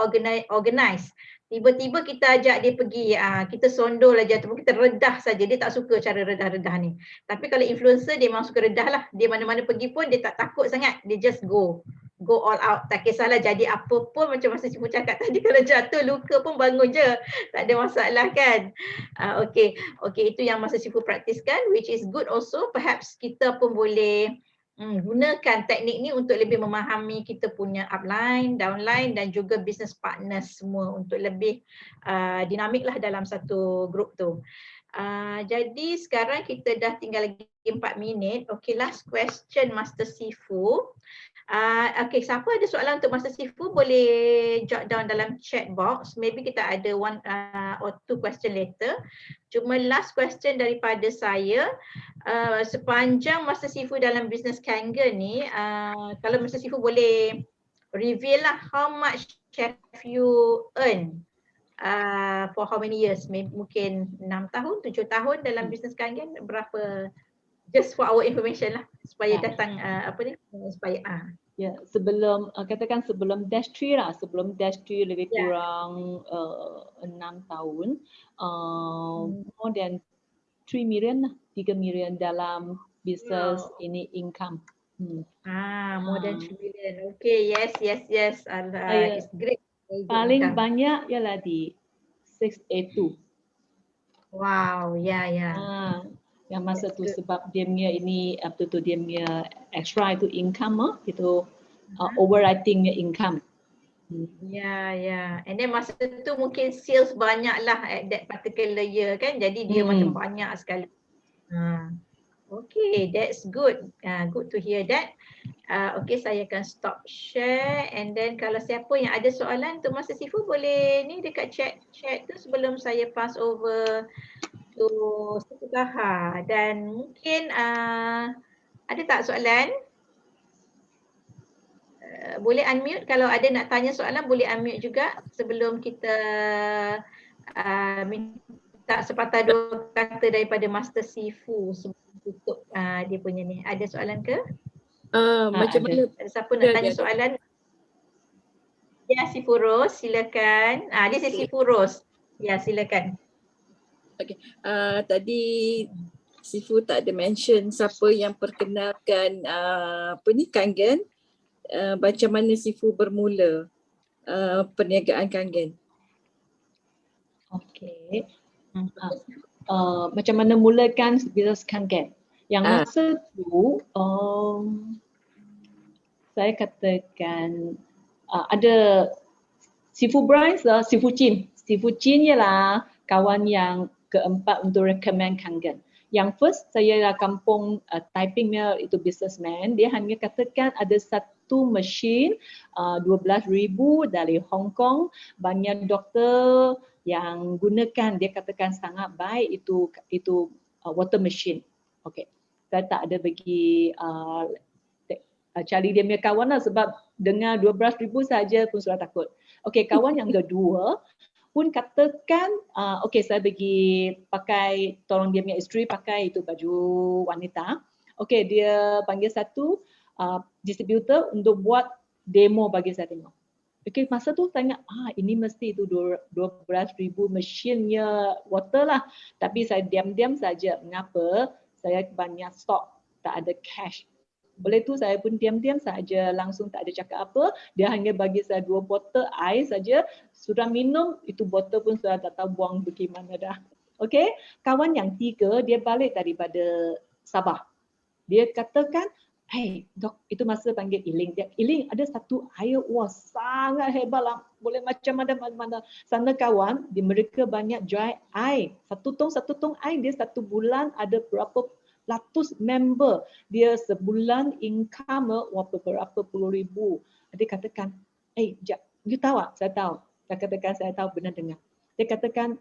organize. Tiba-tiba kita ajak dia pergi, kita sondol aja ataupun kita redah saja, dia tak suka cara redah-redah ni. Tapi kalau influencer dia memang suka redah lah, dia mana-mana pergi pun dia tak takut sangat, dia just go all out, tak kisahlah jadi apa pun. Macam Master Sifu cakap tadi, kalau jatuh luka pun bangun je, tak ada masalah kan. Okay, itu yang Master Sifu praktiskan, which is good also. Perhaps kita pun boleh gunakan teknik ni untuk lebih memahami kita punya upline, downline dan juga business partners semua untuk lebih dinamik lah dalam satu grup tu. Jadi sekarang kita dah tinggal lagi 4 minit. Okay, last question Master Sifu. Okay, siapa ada soalan untuk Master Sifu boleh jot down dalam chat box. Maybe kita ada 1 or 2 question later. Cuma last question daripada saya, sepanjang Master Sifu dalam business Kangen ni, kalau Master Sifu boleh reveal lah, how much have you earn for how many years? Mungkin 6 tahun, 7 tahun dalam business Kangen, berapa? Just for our information lah, supaya datang supaya Ya, sebelum katakan sebelum dash 3 lah, sebelum dash 3 lebih kurang 6 tahun, more than 3 million lah. 3 million dalam bisnes Wow. ini income. More than Ah. 3 million. Okay, yes. Saya It's great. Very good paling income. banyak ialah di 682. Wow, ya. Yang masa That's tu good. sebab dia punya ini dia punya extra itu income itu overridingnya income. Ya. And then masa tu mungkin sales banyak lah at that particular year kan. Jadi dia macam banyak sekali. Okay, that's good. Good to hear that. Okay, saya akan stop share and then kalau siapa yang ada soalan untuk Master Sifu boleh ni dekat chat tu sebelum saya pass over to Sifu Taha. Dan mungkin ada tak soalan? Boleh unmute kalau ada nak tanya soalan, boleh unmute juga sebelum kita minta sepatah dua kata daripada Master Sifu sebelum tutup dia punya ni. Ada soalan ke? Macam mana? Siapa nak tanya soalan? Ya, Sifu Ros, silakan. This is Sifu Ros. Ya, silakan. Okay. Tadi Sifu tak ada mention siapa yang perkenalkan Kangen. Macam mana Sifu bermula perniagaan Kangen? Okey. Macam mana mulakan bisnes Kangen? Yang masa tu saya katakan ada Sifu Bryce, Sifu Chin. Sifu Chin ialah kawan yang keempat untuk recommend Kangen. Yang first saya dah kampung typingnya itu businessman. Dia hanya katakan ada satu mesin 12,000 dari Hong Kong. Banyak doktor yang gunakan. Dia katakan sangat baik itu water machine. Okey. Saya tak ada bagi cari dia punya kawan lah sebab dengar 12,000 saja pun sudah takut. Okey, kawan yang kedua pun katakan okey saya bagi pakai, tolong dia punya isteri pakai itu baju wanita. Okey, dia panggil satu distributor untuk buat demo bagi saya tengok. Okey, masa tu tanya ini mesti itu 12,000 mesinnya water lah. Tapi saya diam-diam saja. Mengapa? Saya banyak stok, tak ada cash. Oleh tu saya pun diam-diam saja, langsung tak ada cakap apa. Dia hanya bagi saya 2 botol air saja. Sudah minum, itu botol pun sudah tak tahu buang bagaimana dah. Okey, kawan yang tiga dia balik daripada Sabah. Dia katakan, dok, itu masa panggil Iling. Iling ada satu air, sangat hebat lah. Boleh macam mana-mana. Sana kawan, mereka banyak dry air. Satu tong air dia satu bulan ada berapa ratus member. Dia sebulan income berapa puluh ribu. Dia katakan, you tahu tak? Saya tahu. Dia katakan saya tahu, benar dengar. Dia katakan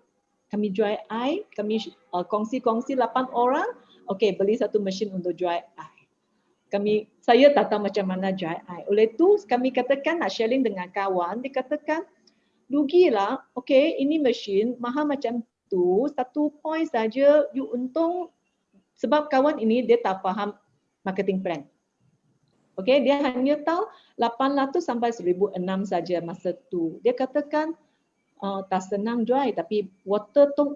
kami dry air, kami kongsi-kongsi 8 orang. Okey, beli satu mesin untuk dry air. Saya tak tahu macam mana dry air. Oleh tu kami katakan nak sharing dengan kawan. Dia katakan rugilah. Okey, ini mesin mahal macam tu. 1 point saja you untung. Sebab kawan ini dia tak faham marketing plan. Okey, dia hanya tahu 800 sampai 1,006 saja masa tu. Dia katakan tak senang dry tapi water tong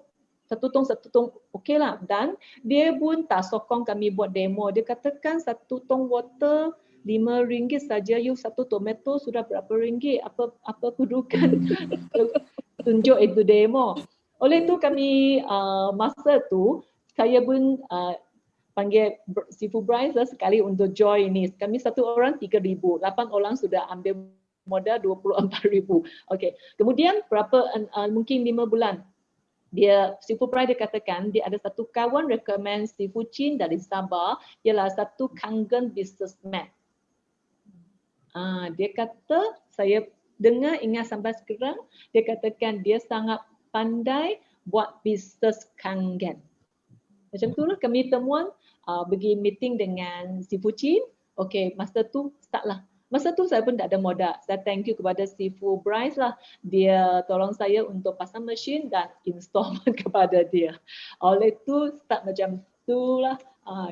satu tong okeylah. Dan dia pun tak sokong kami buat demo. Dia katakan satu tong water RM5 saja, you satu tomato sudah berapa ringgit? Apa kedudukan tunjuk itu demo. Oleh tu kami masa tu saya pun panggil Sifu Bryce sekali untuk join ni. Kami satu orang 3,000, 8 orang sudah ambil modal 24,000. Okey. Kemudian mungkin 5 bulan. Sifu Bryce dia katakan dia ada satu kawan recommend Sifu Chin dari Sabah, ialah satu Kangen businessman. Dia kata, saya dengar ingat sampai sekarang, dia katakan dia sangat pandai buat bisnes Kangen. Macam tu lah kami temuan, pergi meeting dengan Sifu Chin. Okey, masa tu start lah. Masa tu saya pun tak ada modal. Saya thank you kepada Sifu Bryce lah. Dia tolong saya untuk pasang mesin dan installment kepada dia. Oleh tu start macam tu lah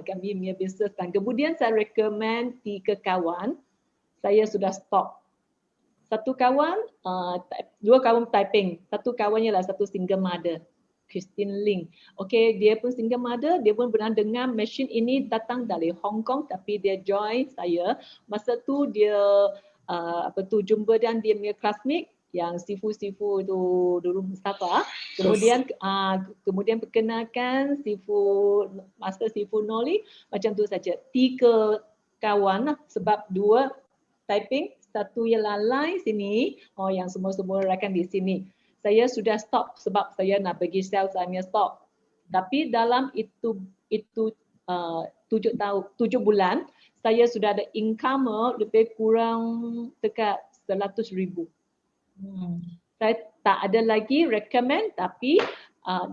kami punya bisnes. Dan kemudian saya recommend 3 kawan. Saya sudah stop. Satu kawan, 2 kawan typing. Satu kawannya lah satu single mother. Christine Ling. Okay, dia pun single mother, dia pun pernah dengar mesin ini datang dari Hong Kong tapi dia join saya. Masa tu dia jumpa dan dia punya classmate yang Sifu tu dulu Mustafa. Kemudian kemudian perkenalkan Master Sifu Noli, macam tu saja. 3 kawan lah, sebab 2 typing, 1 yang lalai sini, yang semua rakan di sini. Saya sudah stop sebab saya nak pergi sell, saya stop. Tapi dalam itu 7 bulan, saya sudah ada income lebih kurang dekat 100,000. Saya tak ada lagi recommend, tapi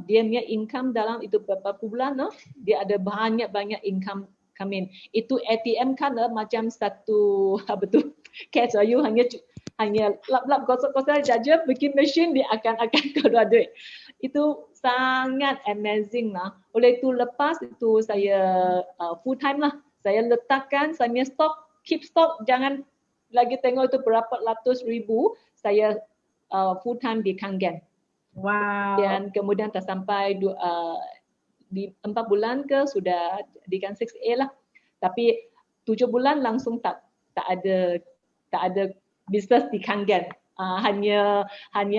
dia punya income dalam itu beberapa bulan, dia ada banyak income come in. Itu ATM kan macam satu cash you hanya lap-lap kosong-kosong saja bikin mesin dia akan keluar duit. Itu sangat amazing lah. Oleh itu lepas itu saya full time lah. Saya letakkan saya punya stok, keep stock, jangan lagi tengok itu berapa ratus ribu. Saya full time di Kangen. Wow. Dan kemudian tak sampai di 4 bulan ke sudah di Kan 6A lah. Tapi 7 bulan langsung tak ada bisnes di Kangen. Hanya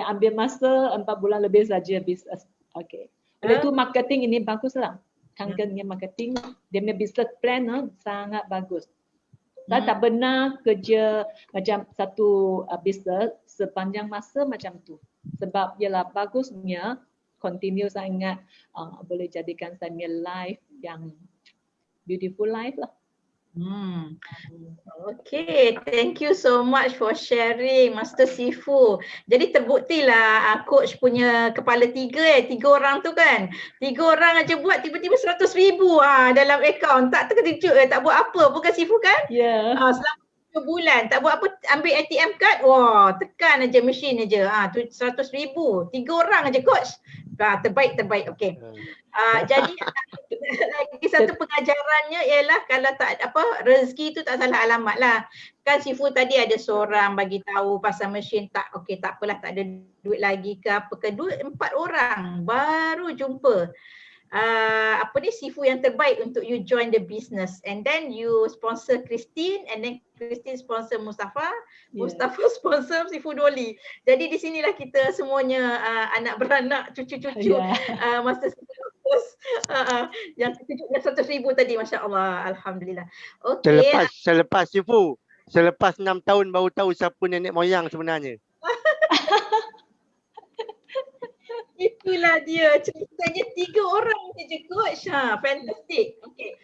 ambil masa 4 bulan lebih saja bisnes. Okay. Oleh itu marketing ini bagus lah. Kangennya marketing, dia punya business plan sangat bagus. Saya tak pernah kerja macam satu bisnes sepanjang masa macam tu. Sebab ialah bagusnya continue sangat boleh jadikan saya punya life yang beautiful life lah. Okay, thank you so much for sharing, Master Sifu. Jadi terbuktilah coach punya kepala 3 3 orang tu kan. 3 orang aja buat tiba-tiba 100,000 dalam akaun. Tak terkejut tak buat apa, bukan Sifu kan? Ya. Yeah. Selama 7 bulan tak buat apa, ambil ATM card, tekan aja mesin aja. 100,000. 3 orang aja coach. Terbaik. Okey. Jadi lagi satu pengajarannya ialah kalau tak rezeki tu tak salah alamat lah. Kan Sifu tadi ada seorang bagi tahu pasal mesin, tak apalah, tak ada duit lagi ke apa ke. 4 orang baru jumpa Sifu yang terbaik untuk you join the business, and then you sponsor Christine, and then Christine sponsor Mustafa, Mustafa sponsor Sifu Doli. Jadi di sinilah kita semuanya anak beranak, cucu-cucu masa yang terkejutnya 100,000 tadi, masya-Allah, alhamdulillah. Okey. Selepas 6 tahun baru tahu siapa nenek moyang sebenarnya. Itulah dia, ceritanya 3 orang saja coach. Fantastic. Okey.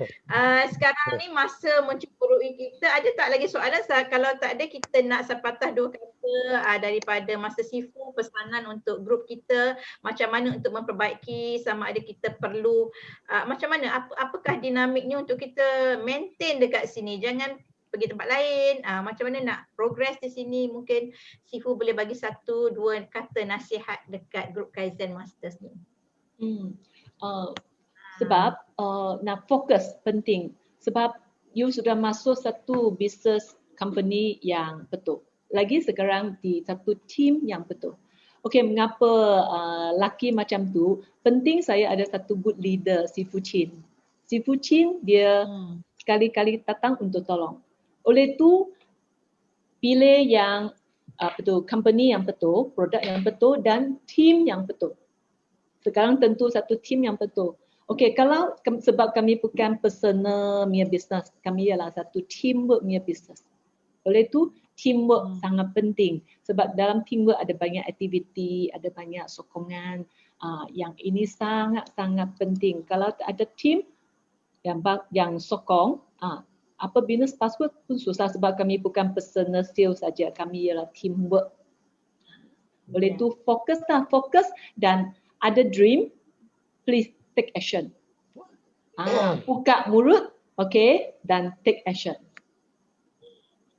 Sekarang ni masa mencemburui kita, ada tak lagi soalan? Kalau tak ada, kita nak sepatah 2 kata daripada Master Sifu, pesanan untuk grup kita, macam mana untuk memperbaiki, sama ada kita perlu macam mana, apakah dinamiknya untuk kita maintain dekat sini, jangan pergi tempat lain, macam mana nak progress di sini. Mungkin Sifu boleh bagi 1-2 kata nasihat dekat grup Kaizen Masters ni. Sebab nak fokus penting. Sebab you sudah masuk satu business company yang betul. Lagi sekarang di satu team yang betul. Okey, mengapa laki macam tu? Penting saya ada satu good leader, Sifu Chin. Sifu Chin dia sekali-kali datang untuk tolong. Oleh itu, pilih yang company yang betul, produk yang betul dan team yang betul. Sekarang tentu satu team yang betul. Okey, kalau sebab kami bukan personal punya business, kami ialah satu teamwork punya business. Oleh itu, teamwork sangat penting. Sebab dalam teamwork ada banyak aktiviti, ada banyak sokongan. Yang ini sangat-sangat penting. Kalau ada team yang sokong, apa business password pun susah sebab kami bukan personal sales saja, kami ialah teamwork. Oleh itu fokus dan ada dream, please take action. Buka mulut, dan take action.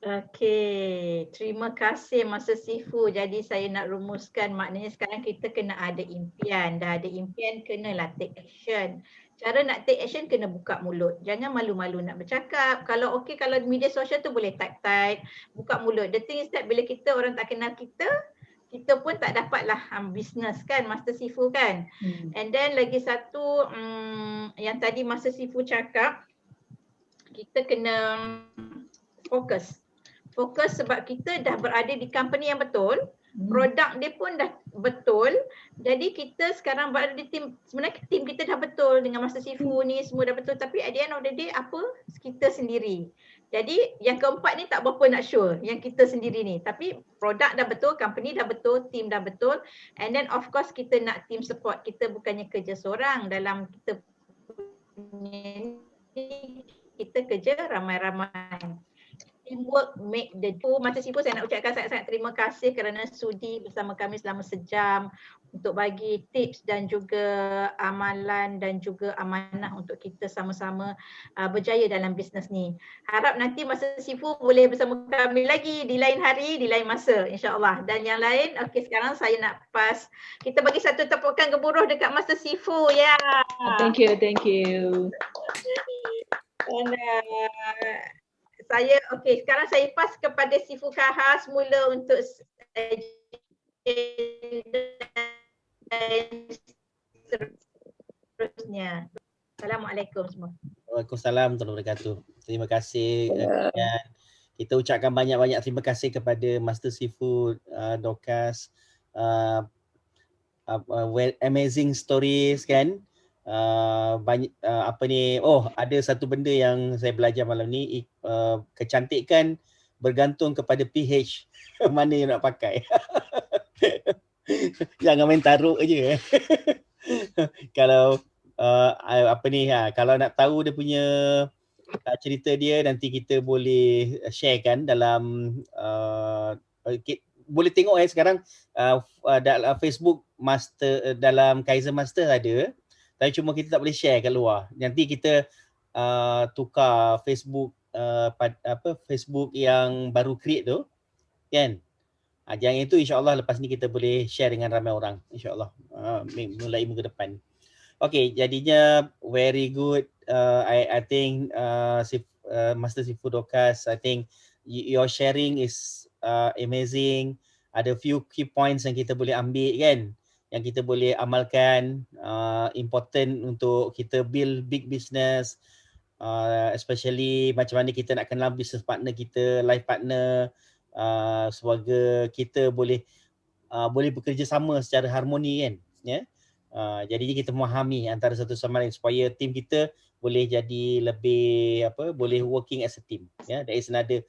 Okey, terima kasih Master Sifu. Jadi saya nak rumuskan, maknanya sekarang kita kena ada impian. Dah ada impian, kenalah take action. Cara nak take action kena buka mulut. Jangan malu-malu nak bercakap. Kalau kalau media sosial tu boleh type, buka mulut. The thing is that bila orang tak kenal kita, kita pun tak dapatlah bisnes kan Master Sifu kan. And then lagi satu yang tadi Master Sifu cakap, kita kena fokus. Fokus sebab kita dah berada di company yang betul, produk dia pun dah betul. Jadi kita sekarang berada di tim, sebenarnya tim kita dah betul dengan Master Sifu ni semua dah betul, tapi at the end of the day apa? Kita sendiri. Jadi yang keempat ni tak berapa nak sure yang kita sendiri ni, tapi produk dah betul, company dah betul, team dah betul, and then of course kita nak team support. Kita bukannya kerja seorang dalam kita punya ni, kita kerja ramai-ramai. Teamwork make the do. Master Sifu, saya nak ucapkan sangat-sangat terima kasih kerana sudi bersama kami selama sejam untuk bagi tips dan juga amalan dan juga amanah untuk kita sama-sama berjaya dalam bisnes ni. Harap nanti Master Sifu boleh bersama kami lagi di lain hari, di lain masa, insya-Allah. Dan yang lain, okey, sekarang saya nak pass. Kita bagi satu tepukan gemuruh dekat Master Sifu ya. Thank you, thank you. Dan sekarang saya pass kepada Sifu Kaha semula untuk seterusnya. Assalamualaikum semua. Waalaikumsalam warahmatullahi wabarakatuh. Terima kasih dan kita ucapkan banyak-banyak terima kasih kepada Master Sifu Dorcas, amazing stories kan. Banyak ada satu benda yang saya belajar malam ni, kecantikan bergantung kepada pH mana yang nak pakai. Jangan main taruh je. Kalau kalau nak tahu dia punya cerita dia, nanti kita boleh share kan dalam boleh tengok sekarang dalam Facebook Master, dalam Kaizen Master ada. Tapi cuma kita tak boleh share kat luar. Nanti kita tukar Facebook Facebook yang baru create tu kan. Yang itu insya-Allah lepas ni kita boleh share dengan ramai orang insya-Allah mulai minggu depan. Okay, jadinya very good. I think Master Sifu Dorcas, I think your sharing is amazing. Ada few key points yang kita boleh ambil kan, yang kita boleh amalkan, important untuk kita build big business, especially macam mana kita nak kenal business partner kita, life partner, sebagai kita boleh bekerja sama secara harmoni kan, ya. Jadi kita memahami antara satu sama lain supaya team kita boleh jadi lebih boleh working as a team, ya. That is another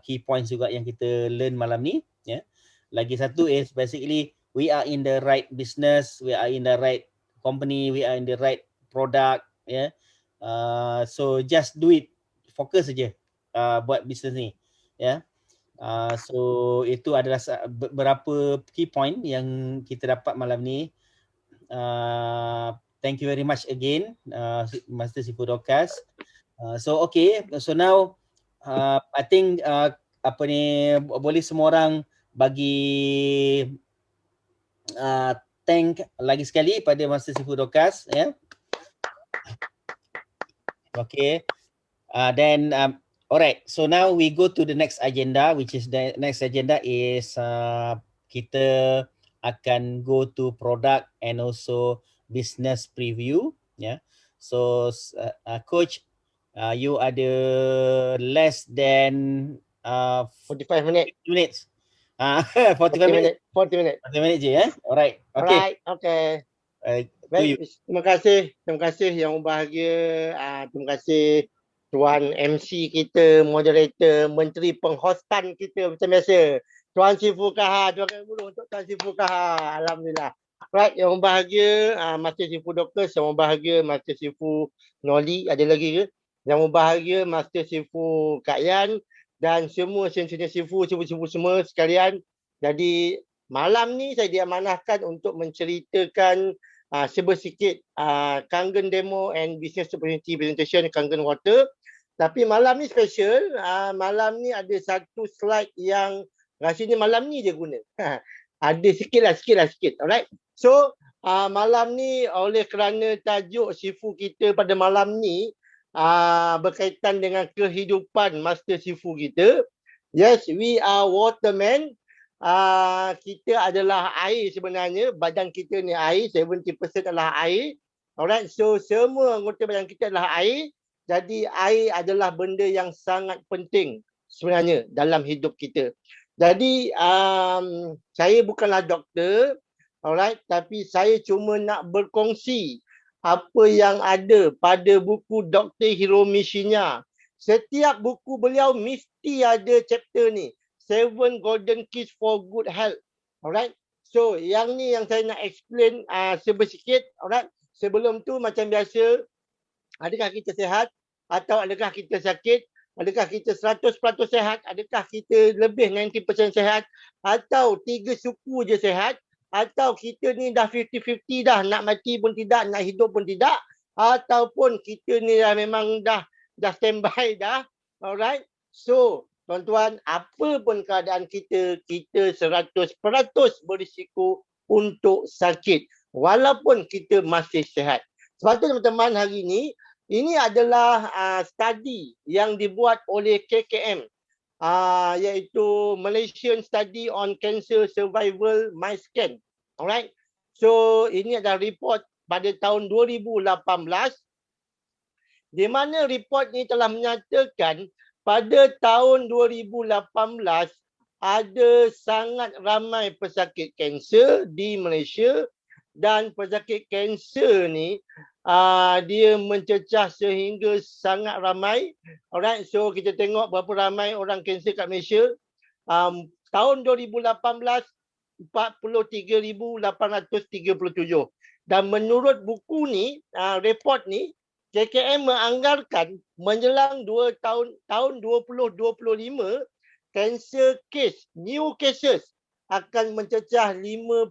key points juga yang kita learn malam ni, ya. Lagi satu is basically we are in the right business, we are in the right company, we are in the right product, yeah. So just do it, fokus saja buat bisnes ni, ya. So itu adalah beberapa key point yang kita dapat malam ni. Thank you very much again, Master Sifu Dorcas. So okay, so now I think boleh semua orang bagi thank lagi sekali pada Master Sifu Dorcas, ya. Okay. Then alright, so now we go to the next agenda, which is the next agenda is kita akan go to product and also business preview, ya. So coach, you ada less than 45 minutes. 45 minutes. 40 minutes. 40 minutes je, ya. Alright. Okay. Alright, okay. Baik, terima kasih yang berbahagia. Terima kasih Tuan MC kita, moderator, menteri penghostan kita macam biasa. Tuan Sifu Kaha, doakan dulu untuk Tuan Sifu Kaha. Alhamdulillah. Right, yang berbahagia Master Sifu Dorcas, yang berbahagia Master Sifu Noli, ada lagi ke? Yang berbahagia Master Sifu Kak Yan dan semua senior Sifu semua sekalian. Jadi malam ni saya diamanahkan untuk menceritakan sebersikit Kangen Demo and Business Opportunity Presentation Kangen Water. Tapi malam ni special, malam ni ada satu slide yang rasanya malam ni je guna. Ada sikit lah. Alright. So malam ni oleh kerana tajuk Sifu kita pada malam ni berkaitan dengan kehidupan Master Sifu kita. Yes, we are watermen. kita adalah air sebenarnya. Badan kita ni air, 70% adalah air. Alright, so semua anggota badan kita adalah air. Jadi air adalah benda yang sangat penting sebenarnya dalam hidup kita. Jadi saya bukanlah doktor, alright, tapi saya cuma nak berkongsi apa yang ada pada buku Dr. Hiromi Shinya. Setiap buku beliau mesti ada chapter ni, 7 Golden Keys for Good Health. Alright. So yang ni yang saya nak explain sedikit. Alright. Sebelum tu macam biasa, adakah kita sihat atau adakah kita sakit? Adakah kita 100% sihat? Adakah kita lebih 90% sihat? Atau 3 suku je sihat? Atau kita ni dah 50-50 dah, nak mati pun tidak, nak hidup pun tidak, ataupun kita ni dah memang dah standby dah. Alright. So, tuan-tuan, apa pun keadaan kita 100% berisiko untuk sakit walaupun kita masih sihat. Sebab tu teman-teman, hari ni ini adalah study yang dibuat oleh KKM, iaitu Malaysian Study on Cancer Survival MyScan. Alright. So ini adalah report pada tahun 2018, di mana report ni telah menyatakan pada tahun 2018 ada sangat ramai pesakit kanser di Malaysia, dan pesakit kanser ni dia mencecah sehingga sangat ramai. Alright, so kita tengok berapa ramai orang kanser kat Malaysia. Tahun 2018 43,837. Dan menurut buku ni, report ni, KKM menganggarkan menjelang tahun 2025, cancer case, new cases akan mencecah 52,000.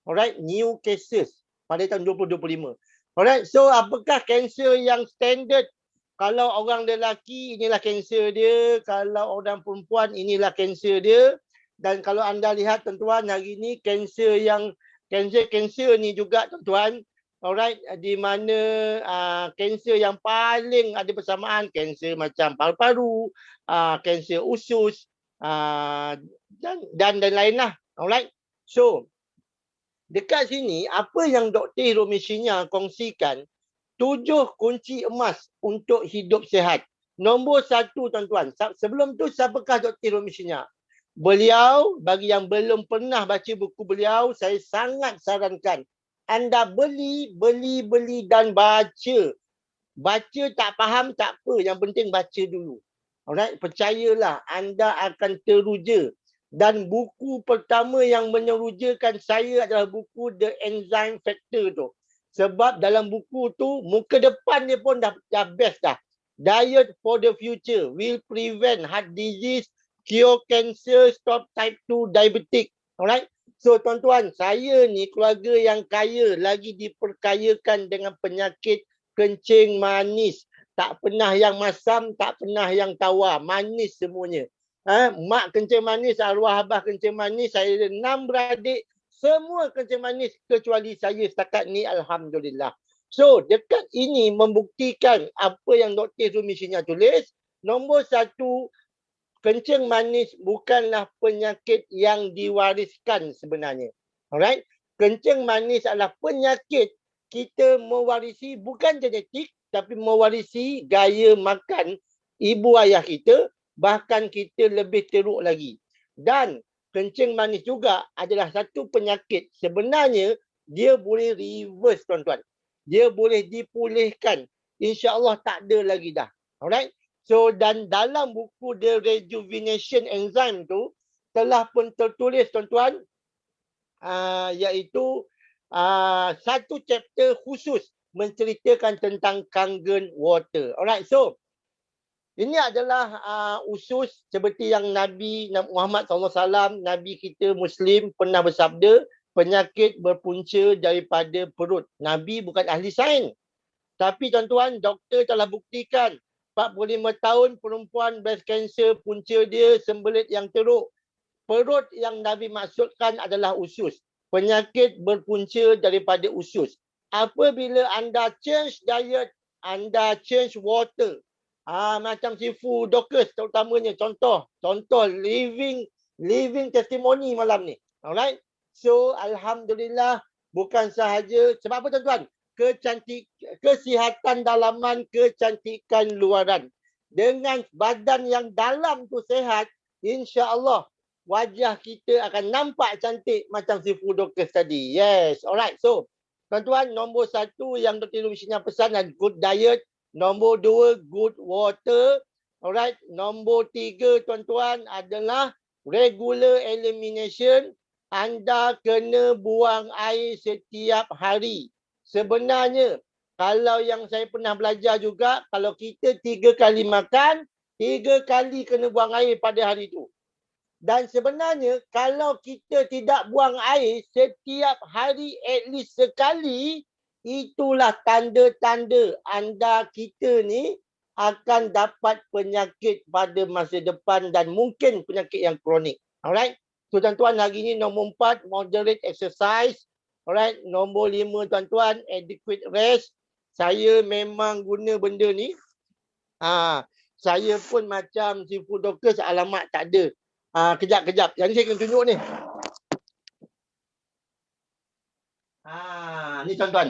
Alright, new cases pada tahun 2025. Alright, so apakah kanser yang standard? Kalau orang lelaki, inilah kanser dia. Kalau orang perempuan, inilah kanser dia. Dan kalau anda lihat tuan-tuan, hari ni kanser ni juga tuan-tuan, alright, di mana kanser yang paling ada persamaan, kanser macam paru-paru, kanser usus, dan lain lah. Alright. So dekat sini apa yang Dr. Hiromi Shinya kongsikan, 7 kunci emas untuk hidup sihat. Nombor 1 tuan-tuan, sebelum tu siapakah Dr. Hiromi Shinya? Beliau, bagi yang belum pernah baca buku beliau, saya sangat sarankan anda beli dan baca. Baca tak faham tak apa, yang penting baca dulu. Alright, percayalah anda akan teruja. Dan buku pertama yang menerujakan saya adalah buku The Enzyme Factor tu. Sebab dalam buku tu, muka depan dia pun dah best dah. Diet for the future will prevent heart disease, cure cancer, stop type 2 diabetic. Alright. So tuan-tuan, saya ni keluarga yang kaya, lagi diperkayakan dengan penyakit kencing manis. Tak pernah yang masam, tak pernah yang tawar. Manis semuanya. Mak kencing manis, arwah abah kencing manis. Saya ada 6 beradik. Semua kencing manis kecuali saya setakat ni, alhamdulillah. So dekat ini membuktikan apa yang Dr. Hiromi Shinya tulis. Nombor 1, kencing manis bukanlah penyakit yang diwariskan sebenarnya. Alright? Kencing manis adalah penyakit kita mewarisi, bukan genetik, tapi mewarisi gaya makan ibu ayah kita, bahkan kita lebih teruk lagi. Dan kencing manis juga adalah satu penyakit, sebenarnya dia boleh reverse tuan-tuan. Dia boleh dipulihkan. InsyaAllah tak ada lagi dah. Alright? So, dan dalam buku The Rejuvenation Enzyme tu telah pun tertulis tuan-tuan, iaitu satu chapter khusus menceritakan tentang Kangen Water. Alright, so ini adalah usus seperti yang Nabi Muhammad SAW, Nabi kita Muslim pernah bersabda, penyakit berpunca daripada perut. Nabi bukan ahli sains. Tapi tuan-tuan, doktor telah buktikan 45 tahun perempuan breast cancer, punca dia sembelit yang teruk. Perut yang Nabi maksudkan adalah usus. Penyakit berpunca daripada usus. Apabila anda change diet, anda change water, Macam Sifu Dorcas terutamanya, contoh living testimony malam ni. Alright. So alhamdulillah, bukan sahaja sebab apa tuan-tuan? Kesihatan dalaman, kecantikan luaran. Dengan badan yang dalam tu sihat, insya-Allah wajah kita akan nampak cantik macam Sifu Dorcas tadi. Yes, alright. So tuan-tuan, nombor 1 yang Dr. Luciana pesan adalah good diet. Nombor 2, good water. Alright. Nombor 3, tuan-tuan, adalah regular elimination. Anda kena buang air setiap hari. Sebenarnya, kalau yang saya pernah belajar juga, kalau kita 3 kali makan, 3 kali kena buang air pada hari itu. Dan sebenarnya, kalau kita tidak buang air setiap hari at least sekali, itulah tanda-tanda anda kita ni akan dapat penyakit pada masa depan dan mungkin penyakit yang kronik. Alright. So tuan-tuan, hari ni nombor 4, moderate exercise. Alright. Nombor 5, tuan-tuan, adequate rest. Saya memang guna benda ni. Saya pun macam Sifu Dorcas, alamat tak ada. Kejap. Yang ni saya kena tunjuk ni. Ni tuan-tuan.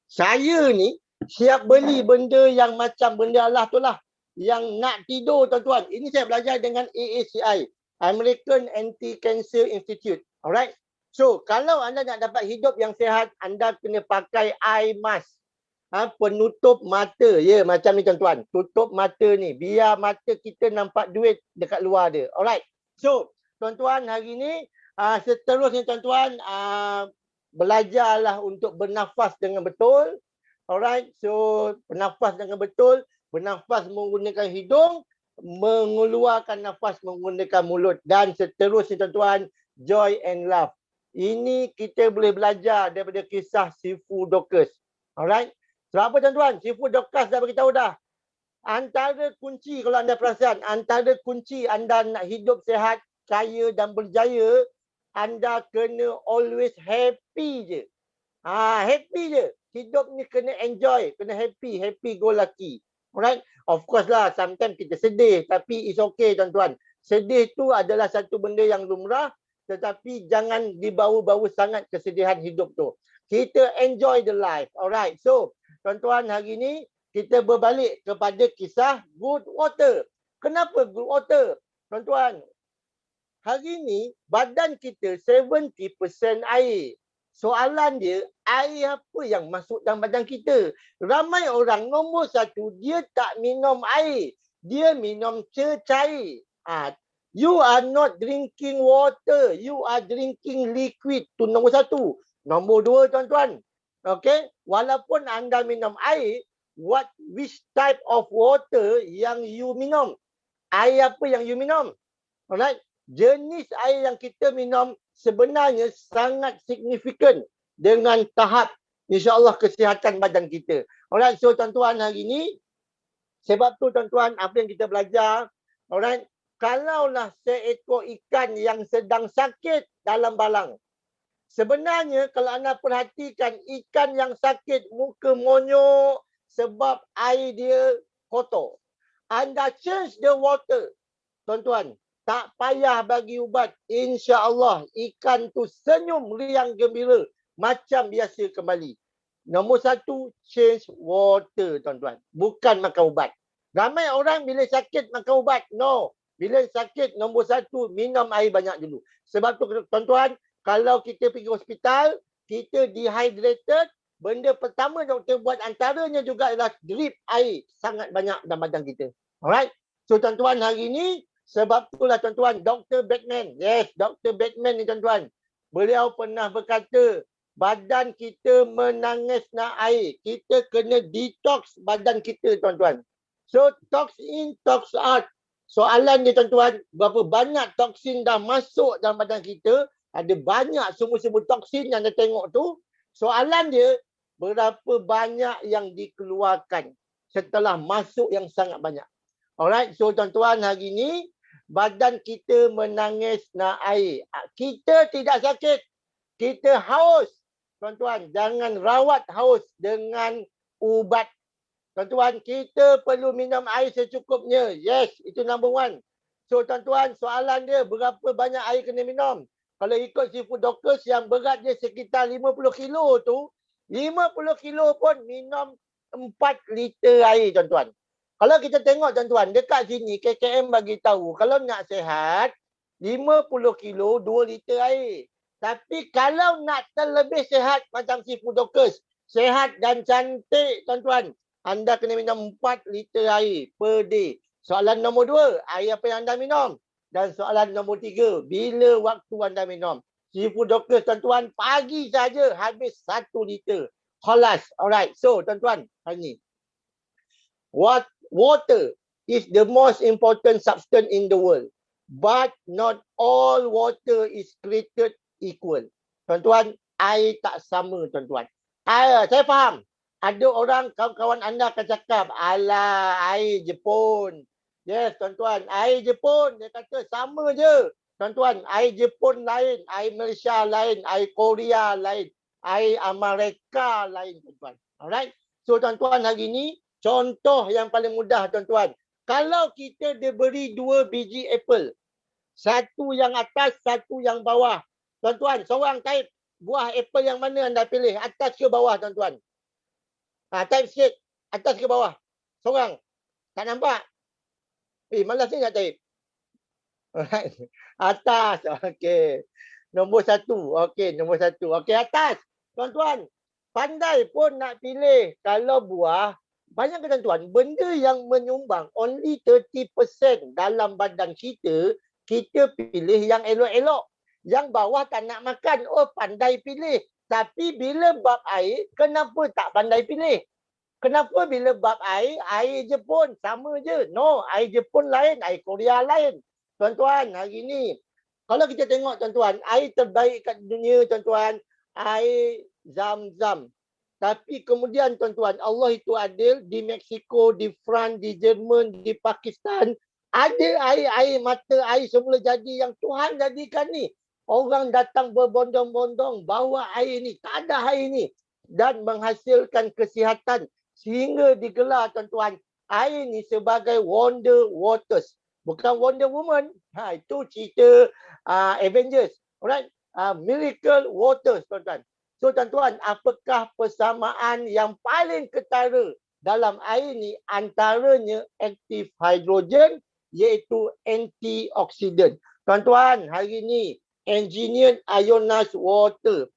Saya ni siap beli benda yang macam benda Allah tu lah. Yang nak tidur tuan-tuan. Ini saya belajar dengan AACI. American Anti-Cancer Institute. Alright. So, kalau anda nak dapat hidup yang sihat, anda kena pakai eye mask. Penutup mata. Ya, macam ni tuan-tuan. Tutup mata ni. Biar mata kita nampak duit dekat luar dia. Alright. So, tuan-tuan, hari ni seterusnya tuan-tuan, belajarlah untuk bernafas dengan betul. Alright. So, bernafas dengan betul. Bernafas menggunakan hidung. Mengeluarkan nafas menggunakan mulut. Dan seterusnya tuan-tuan, joy and laugh. Ini kita boleh belajar daripada kisah Sifu Dorcas. Alright. Sebab apa tuan-tuan? Sifu Dorcas dah beritahu dah. Antara kunci, kalau anda perasan, antara kunci anda nak hidup sihat, kaya dan berjaya, anda kena always happy je. Happy je. Hidup ni kena enjoy, kena happy go lucky. Alright? Of course lah, sometimes kita sedih, tapi it's okay tuan-tuan. Sedih tu adalah satu benda yang lumrah, tetapi jangan dibawa-bawa sangat kesedihan hidup tu. Kita enjoy the life. Alright. So, tuan-tuan, hari ni kita berbalik kepada kisah good water. Kenapa good water? Tuan-tuan, hari ni badan kita 70% air. Soalan dia, air apa yang masuk dalam badan kita? Ramai orang, nombor 1, dia tak minum air. Dia minum cecair. You are not drinking water. You are drinking liquid. Tu nombor 1. Nombor 2, tuan-tuan. Okay? Walaupun anda minum air, which type of water yang you minum? Air apa yang you minum? Alright? Jenis air yang kita minum sebenarnya sangat signifikan dengan tahap insya-Allah kesihatan badan kita. Alright, so tuan-tuan, hari ni sebab tu tuan-tuan, apa yang kita belajar, alright, kalaulah seekor ikan yang sedang sakit dalam balang. Sebenarnya kalau anda perhatikan ikan yang sakit muka monyok sebab air dia kotor. Anda change the water. Tuan-tuan, tak payah bagi ubat. InsyaAllah ikan tu senyum riang gembira macam biasa kembali. Nombor 1, change water tuan-tuan. Bukan makan ubat. Ramai orang bila sakit makan ubat. No. Bila sakit nombor 1, minum air banyak dulu. Sebab tu tuan-tuan, kalau kita pergi hospital, kita dehydrated, benda pertama doktor buat antaranya juga adalah drip air sangat banyak dalam badan kita. Alright. So tuan-tuan, hari ni sebab itulah tuan-tuan, Dr. Batman. Yes, Dr. Batman ni tuan-tuan. Beliau pernah berkata, badan kita menangis nak air. Kita kena detox badan kita tuan-tuan. So, tox in, tox out. Soalan dia tuan-tuan, berapa banyak toksin dah masuk dalam badan kita. Ada banyak sumber-sumber toksin yang anda tengok tu. Soalan dia, berapa banyak yang dikeluarkan setelah masuk yang sangat banyak. Alright, so tuan-tuan, hari ni badan kita menangis nak air. Kita tidak sakit. Kita haus. Tuan-tuan, jangan rawat haus dengan ubat. Tuan-tuan, kita perlu minum air secukupnya. Yes, itu number one. So tuan-tuan, soalan dia berapa banyak air kena minum. Kalau ikut Seafood Doctors yang berat dia sekitar 50 kilo tu, 50 kilo pun minum 4 liter air tuan-tuan. Kalau kita tengok tuan-tuan, dekat sini KKM bagi tahu kalau nak sihat 50 kilo 2 liter air. Tapi kalau nak terlebih sihat macam Seafood Doctors, sihat dan cantik tuan-tuan, anda kena minum 4 liter air per day. Soalan nombor 2, air apa yang anda minum? Dan soalan nombor 3, bila waktu anda minum? Seafood Doctors tuan-tuan, pagi saja habis 1 liter. Khalas. Alright. So tuan-tuan, hari ni. Water is the most important substance in the world. But not all water is created equal. Tuan-tuan, air tak sama tuan-tuan. Saya faham. Ada orang, kawan-kawan anda akan cakap, alah, air Jepun. Yes, tuan-tuan, air Jepun, dia kata sama je. Tuan-tuan, air Jepun lain, air Malaysia lain, air Korea lain, air Amerika lain, tuan-tuan. Alright? So, tuan-tuan, hari ni, contoh yang paling mudah, tuan-tuan. Kalau kita diberi 2 biji apple, satu yang atas, satu yang bawah. Tuan-tuan, seorang type buah apple yang mana anda pilih? Atas ke bawah, tuan-tuan? Type sikit. Atas ke bawah? Seorang. Tak nampak? Malas ni nak type. Alright. Atas. Okey. Nombor 1. Okey, nombor 1. Okey, atas. Tuan-tuan, pandai pun nak pilih. Kalau buah, bayangkan tuan-tuan, benda yang menyumbang only 30% dalam badan kita, kita pilih yang elok-elok. Yang bawah tak nak makan. Oh, pandai pilih. Tapi bila bab air, kenapa tak pandai pilih? Kenapa bila bab air Jepun sama je? No, air Jepun lain, air Korea lain. Tuan-tuan, hari ni, kalau kita tengok tuan-tuan, air terbaik kat dunia tuan-tuan, air Zam-Zam. Tapi kemudian tuan-tuan, Allah itu adil, di Mexico, di France, di Jerman, di Pakistan, ada air mata air semula jadi yang Tuhan jadikan ni. Orang datang berbondong-bondong bawa air ni, tak ada air ni. Dan menghasilkan kesihatan. Sehingga digelar tuan-tuan, air ni sebagai Wonder Waters. Bukan Wonder Woman. Itu cerita Avengers. Alright. Miracle Waters tuan-tuan. So tuan-tuan, apakah persamaan yang paling ketara dalam air ni? Antaranya aktif hidrogen iaitu antioksidan. Tuan-tuan, hari ni engineered ionized water.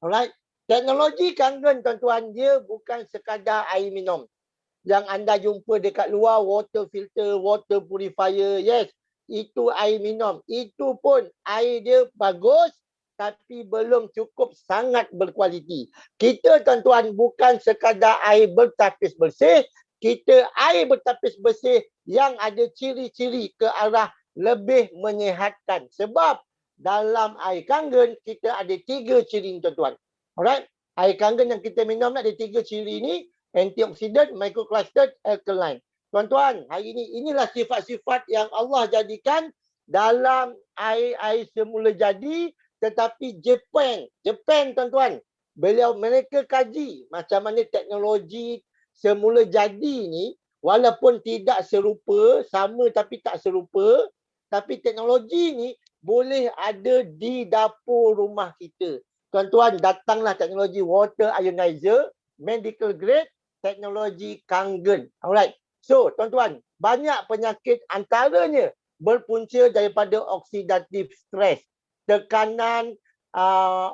Alright. Teknologi Kangen tuan-tuan, dia bukan sekadar air minum. Yang anda jumpa dekat luar, water filter, water purifier. Yes, itu air minum. Itu pun air dia bagus tapi belum cukup sangat berkualiti. Kita tuan-tuan bukan sekadar air bertapis bersih. Kita air bertapis bersih yang ada ciri-ciri ke arah lebih menyihatkan. Sebab dalam air Kangen kita ada 3 ciri tuan-tuan. Alright, air Kangen yang kita minum ada 3 ciri ni, antioksidan, microclustered, alkaline. Tuan-tuan, hari ni inilah sifat-sifat yang Allah jadikan dalam air semula jadi, tetapi Jepun tuan-tuan, mereka kaji macam mana teknologi semula jadi ni, walaupun tidak serupa, sama tapi tak serupa, tapi teknologi ni boleh ada di dapur rumah kita. Tuan-tuan, datanglah teknologi water ionizer, medical grade, teknologi Kangen. Alright. So, tuan-tuan, banyak penyakit antaranya berpunca daripada oxidative stress, tekanan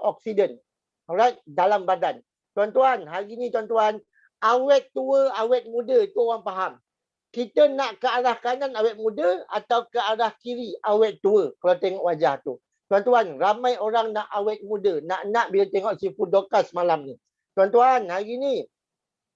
oksidan. Alright, dalam badan. Tuan-tuan, hari ni tuan-tuan, awet tua, awet muda, itu orang faham. Kita nak ke arah kanan awet muda atau ke arah kiri awet tua kalau tengok wajah tu. Tuan-tuan, ramai orang nak awet muda. Nak bila tengok Seafood Doctors malam ni. Tuan-tuan, hari ni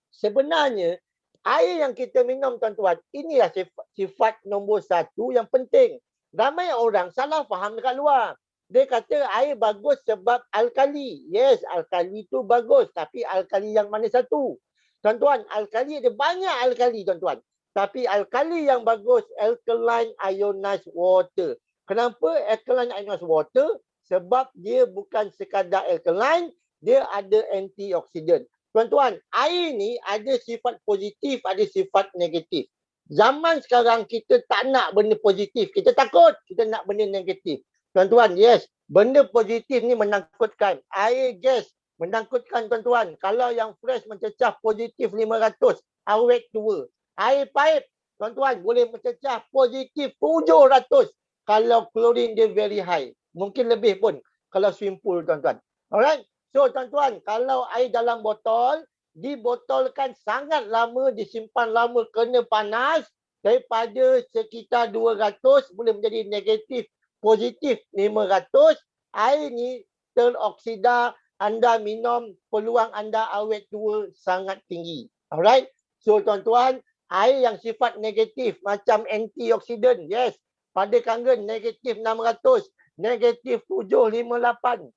sebenarnya air yang kita minum tuan-tuan, inilah sifat nombor 1 yang penting. Ramai orang salah faham dekat luar. Dia kata air bagus sebab alkali. Yes, alkali tu bagus. Tapi alkali yang mana satu? Tuan-tuan, alkali ada banyak alkali tuan-tuan. Tapi alkali yang bagus, alkaline ionized water. Kenapa alkaline ionized water? Sebab dia bukan sekadar alkaline, dia ada antioksidan. Tuan-tuan, air ni ada sifat positif, ada sifat negatif. Zaman sekarang kita tak nak benda positif. Kita takut, kita nak benda negatif. Tuan-tuan, yes, benda positif ni menakutkan. Air gas menakutkan tuan-tuan. Kalau yang fresh mencecah positif 500, awet tua. Air paip, tuan-tuan, boleh mencecah positif 700 kalau klorin dia very high. Mungkin lebih pun kalau swimming pool, tuan-tuan. Alright? So tuan-tuan, kalau air dalam botol, dibotolkan sangat lama, disimpan lama, kena panas, daripada sekitar 200 boleh menjadi negatif, positif 500, air ni teroksida, anda minum, peluang anda awet tua sangat tinggi. Alright? So tuan-tuan, air yang sifat negatif macam antioksidan, yes, pada kangen negatif 600, negatif 758.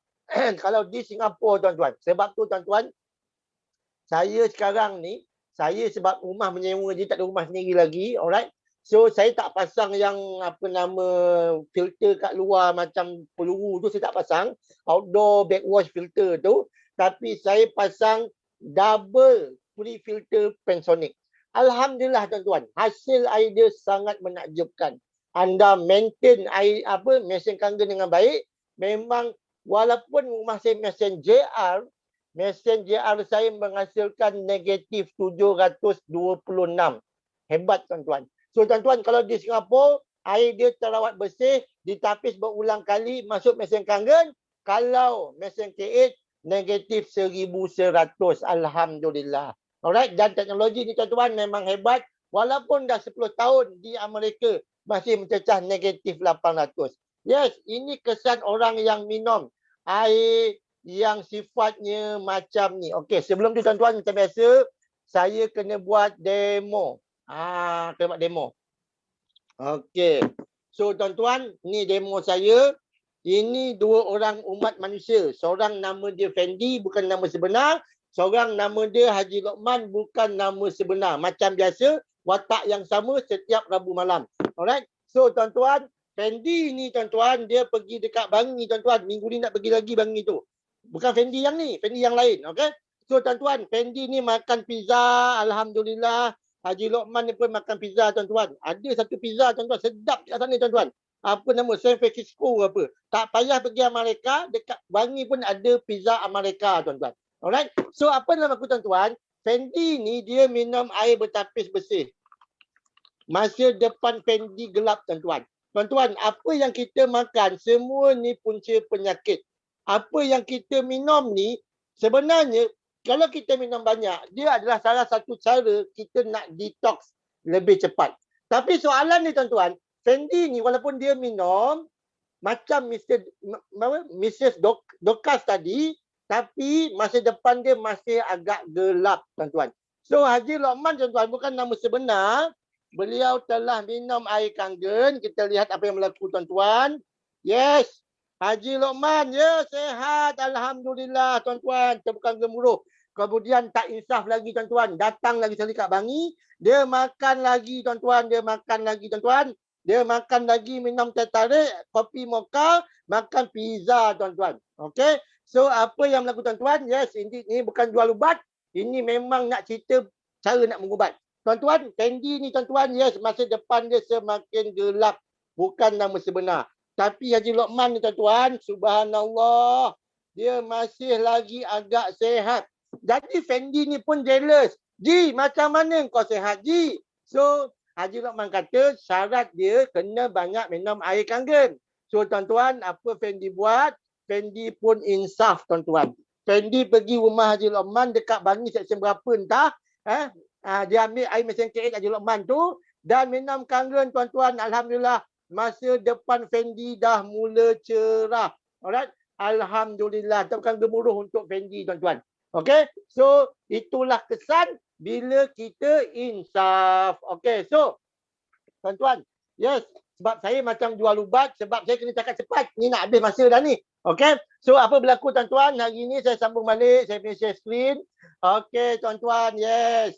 Kalau di Singapura tuan-tuan. Sebab tu tuan-tuan, saya sekarang ni, saya sebab rumah menyewa je, tak ada rumah sendiri lagi, alright. So saya tak pasang yang apa nama filter kat luar macam peluru tu, saya tak pasang. Outdoor backwash filter tu. Tapi saya pasang double free filter Panasonic. Alhamdulillah tuan-tuan, hasil air dia sangat menakjubkan. Anda maintain air mesin kangen dengan baik, memang walaupun rumah saya mesin JR saya menghasilkan negatif 726. Hebat tuan-tuan. So tuan-tuan, kalau di Singapura, air dia terawat bersih, ditapis berulang kali, masuk mesin kangen. Kalau mesin KH, negatif 1100. Alhamdulillah. Alright, dan teknologi ni tuan-tuan memang hebat. Walaupun dah 10 tahun di Amerika, masih mencecah negatif 800. Yes, ini kesan orang yang minum air yang sifatnya macam ni. Okey, sebelum tu tuan-tuan, macam biasa, saya kena buat demo. Kena buat demo. Okey. So tuan-tuan, ni demo saya. Ini dua orang umat manusia. Seorang nama dia Fendi, bukan nama sebenar. Seorang nama dia Haji Lokman, bukan nama sebenar. Macam biasa, watak yang sama setiap Rabu malam. Alright. So tuan-tuan, Fendi ni tuan-tuan, dia pergi dekat Bangi tuan-tuan. Minggu ni nak pergi lagi Bangi tu. Bukan Fendi yang ni, Fendi yang lain. Okay. So tuan-tuan, Fendi ni makan pizza. Alhamdulillah. Haji Lokman ni pun makan pizza tuan-tuan. Ada satu pizza tuan-tuan, sedap kat sana tuan-tuan. Apa nama, San Francisco apa. Tak payah pergi Amerika, dekat Bangi pun ada pizza Amerika tuan-tuan. Alright. So apa nama aku tuan-tuan? Fendi ni dia minum air bertapis bersih. Masa depan Fendi gelap tuan-tuan. Tuan-tuan, apa yang kita makan, semua ni punca penyakit. Apa yang kita minum ni, sebenarnya, kalau kita minum banyak, dia adalah salah satu cara kita nak detox lebih cepat. Tapi soalan ni tuan-tuan, Fendi ni walaupun dia minum, macam Mrs. Dokas tadi, tapi masa depan dia masih agak gelap tuan-tuan. So Haji Lokman tuan-tuan, bukan nama sebenar. Beliau telah minum air kangen. Kita lihat apa yang berlaku tuan-tuan. Yes. Haji Lokman, ya, sehat. Alhamdulillah tuan-tuan. Tepukan gemuruh. Kemudian tak insaf lagi tuan-tuan. Datang lagi sekali kat Bangi. Dia makan lagi tuan-tuan. Dia makan lagi tuan-tuan. Dia makan lagi minum teh tarik, kopi mocha, makan pizza tuan-tuan. Okay. So apa yang berlaku tuan-tuan? Yes, ini bukan jual ubat. Ini memang nak cerita cara nak mengubat. Tuan-tuan, Fendi ni tuan-tuan, yes, masa depan dia semakin gelap. Bukan nama sebenar. Tapi Haji Lokman ni tuan-tuan, subhanallah, dia masih lagi agak sehat. Jadi Fendi ni pun jealous. Ji, macam mana kau sehat, Ji? So, Haji Lokman kata syarat dia kena banyak minum air kangen. So tuan-tuan, apa Fendi buat? Fendi pun insaf tuan-tuan. Fendi pergi rumah Haji Lokman dekat Bangi seksyen berapa entah. Dia ambil air mesin KH Haji Lokman tu dan minum kangen tuan-tuan. Alhamdulillah, masa depan Fendi dah mula cerah. Alright? Alhamdulillah. Tepukan gemuruh untuk Fendi tuan-tuan. Okay? So, itulah kesan bila kita insaf. Okay, so tuan-tuan, yes, sebab saya macam jual ubat, sebab saya kena cakap cepat. Ni nak habis masa dah ni. Okay, so apa berlaku tuan-tuan? Hari ni saya sambung balik, saya punya share screen. Okay, tuan-tuan, yes.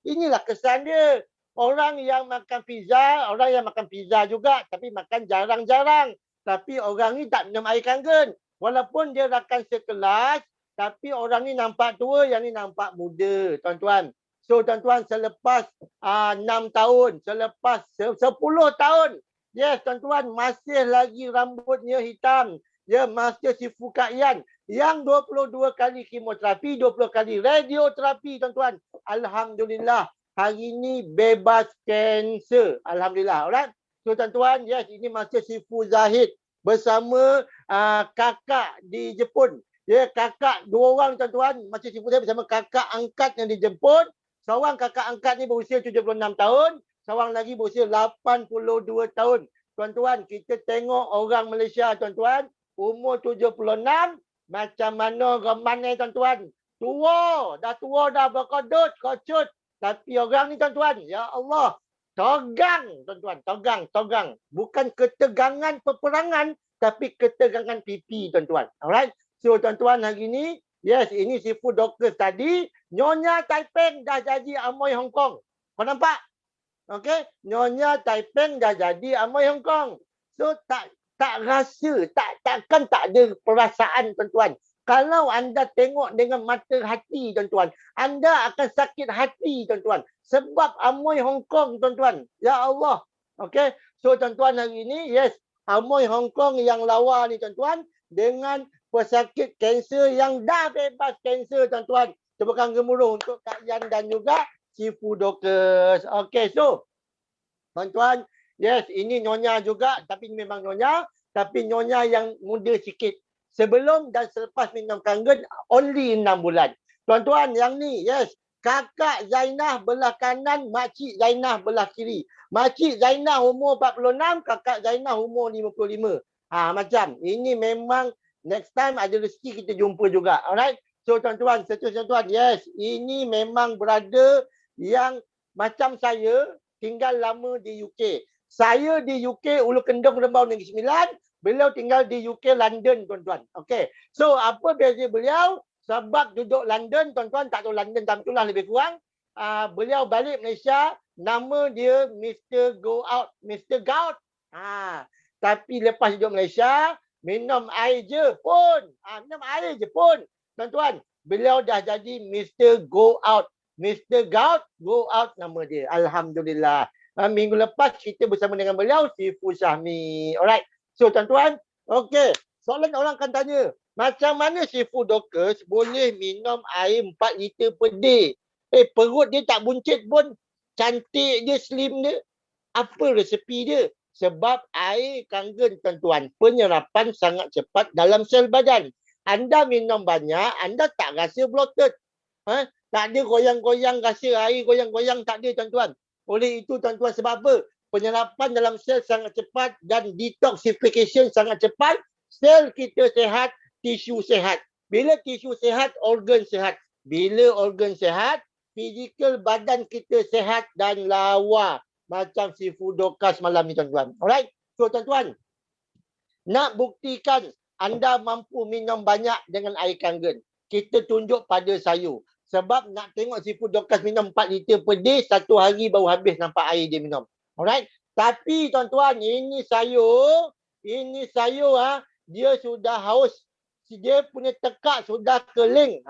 Inilah kesan dia. Orang yang makan pizza, orang yang makan pizza juga, tapi makan jarang-jarang. Tapi orang ni tak minum air kangen. Walaupun dia rakan sekelas, tapi orang ni nampak tua, yang ni nampak muda, tuan-tuan. So tuan-tuan, selepas 6 tahun, selepas 10 tahun, yes tuan-tuan, masih lagi rambutnya hitam. Ya, masih si Kak Yan yang 22 kali kemoterapi, 20 kali radioterapi, tuan-tuan. Alhamdulillah, hari ini bebas kanser. Alhamdulillah. Alright. So tuan-tuan, yes, ini masih si Zahid bersama kakak di Jepun. Ya, kakak 2 orang tuan-tuan, masih si Zahid bersama kakak angkat yang di Jepun. Seorang kakak angkat ni berusia 76 tahun, seorang lagi berusia 82 tahun. Tuan-tuan, kita tengok orang Malaysia, tuan-tuan, umur 76, macam mana ramai tuan-tuan. Tua dah berkodut, kocut. Tapi orang ni tuan-tuan, ya Allah, tegang tuan-tuan, tegang. Bukan ketegangan peperangan, tapi ketegangan pipi tuan-tuan. Alright, so tuan-tuan hari ni, yes, ini Sifu Doktor tadi, Nyonya Taiping dah jadi Amoy Hong Kong. Kau nampak? Okey, Nyonya Taiping dah jadi Amoy Hong Kong. So tak rasa, takkan tak ada perasaan tuan-tuan. Kalau anda tengok dengan mata hati tuan-tuan, anda akan sakit hati tuan-tuan. Sebab Amoy Hong Kong tuan-tuan. Ya Allah. Okey, so tuan-tuan hari ini, yes, Amoy Hong Kong yang lawa ni tuan-tuan, dengan pesakit kanser yang dah bebas kanser tuan-tuan. Tepukan gemuruh untuk Kak Yan dan juga Sifu Doktor. Okey, so tuan-tuan, yes, ini Nyonya juga, tapi ini memang Nyonya, tapi Nyonya yang muda sikit. Sebelum dan selepas minum kangen, only 6 bulan. Tuan-tuan, yang ni, yes, kakak Zainah belah kanan, makcik Zainah belah kiri. Makcik Zainah umur 46, kakak Zainah umur 55. Macam, ini memang next time ada rezeki kita jumpa juga. Alright? So tuan-tuan, tuan-tuan, yes, ini memang berada yang macam saya tinggal lama di UK. Saya di UK, Ulu Kendung, Rembau, Negeri Sembilan. Beliau tinggal di UK, London, tuan-tuan. Okay. So, apa beza beliau? Sebab duduk London, tuan-tuan, tak tahu London tak betul lah lebih kurang. Beliau balik Malaysia, nama dia Mr. Go Out, Mr. Gout. Tapi lepas duduk Malaysia, minum air je pun. Minum air je pun. Tuan-tuan, beliau dah jadi Mr. Go Out. Mr. Gout, Go Out nama dia. Alhamdulillah. Minggu lepas kita bersama dengan beliau, Sifu Syahmi. Alright. So tuan-tuan, okey. Soalan orang akan tanya, macam mana Sifu Doktor boleh minum air 4 liter per day? Perut dia tak buncit pun. Cantik dia, slim dia. Apa resepi dia? Sebab air kangen tuan-tuan, penyerapan sangat cepat dalam sel badan. Anda minum banyak, anda tak rasa bloated. Tak ada goyang-goyang, rasa air goyang-goyang, tak ada tuan-tuan. Oleh itu tuan-tuan, sebab apa? Penyerapan dalam sel sangat cepat dan detoxification sangat cepat. Sel kita sihat, tisu sihat. Bila tisu sihat, organ sihat. Bila organ sihat, fizikal badan kita sihat dan lawa. Macam Sifu Doktor malam ni tuan-tuan. Alright? So tuan-tuan, nak buktikan anda mampu minum banyak dengan air kangen, kita tunjuk pada sayur. Sebab nak tengok Sifu Doktor minum 4 liter per day, 1 hari baru habis nampak air dia minum. Alright? Tapi tuan-tuan, ini sayur, dia sudah haus. Dia punya tekak sudah kering.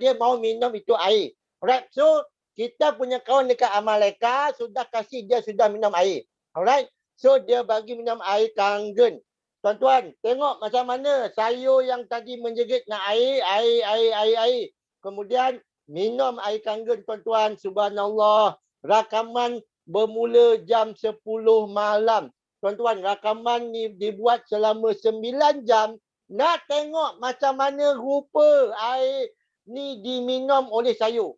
Dia mau minum itu air. Alright? So, kita punya kawan dekat Amaleka sudah kasih dia sudah minum air. Alright? So, dia bagi minum air kangen. Tuan-tuan, tengok macam mana sayur yang tadi menjerit nak air. Kemudian minum air kangen tuan-tuan. Subhanallah. Rakaman bermula jam 10 malam. Tuan-tuan, rakaman ni dibuat selama 9 jam. Nak tengok macam mana rupa air ni diminum oleh sayur.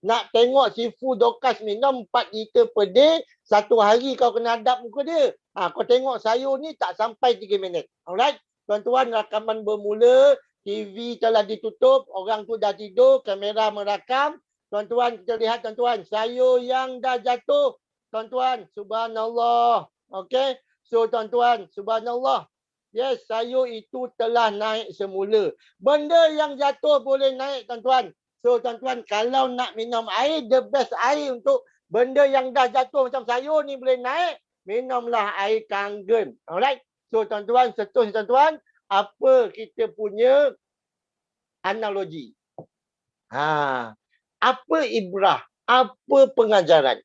Nak tengok Sifu Doktor minum 4 liter per day. 1 hari kau kena hadap muka dia. Kau tengok sayur ni tak sampai 3 minit. Alright? Tuan-tuan, rakaman bermula. TV telah ditutup, orang tu dah tidur, kamera merakam. Tuan-tuan, kita lihat tuan-tuan, sayur yang dah jatuh. Tuan-tuan, subhanallah. Okey? So tuan-tuan, subhanallah. Yes, sayur itu telah naik semula. Benda yang jatuh boleh naik tuan-tuan. So tuan-tuan, kalau nak minum air, the best air untuk benda yang dah jatuh macam sayur ni boleh naik, minumlah air kangen. Alright? So tuan-tuan, seterusnya tuan-tuan, apa kita punya analogi? Apa ibrah? Apa pengajaran?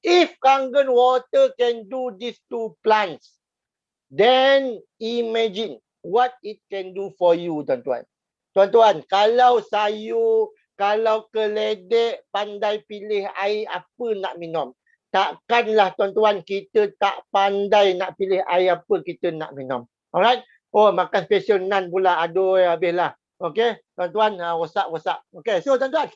If Kangen water can do this to plants, then imagine what it can do for you, tuan-tuan. Tuan-tuan, kalau sayur, kalau keledek pandai pilih air apa nak minum, takkanlah tuan-tuan kita tak pandai nak pilih air apa kita nak minum. Alright? Oh, makan special nan pula. Aduh, habislah. Okay, tuan-tuan, wasak. Okay, so tuan-tuan.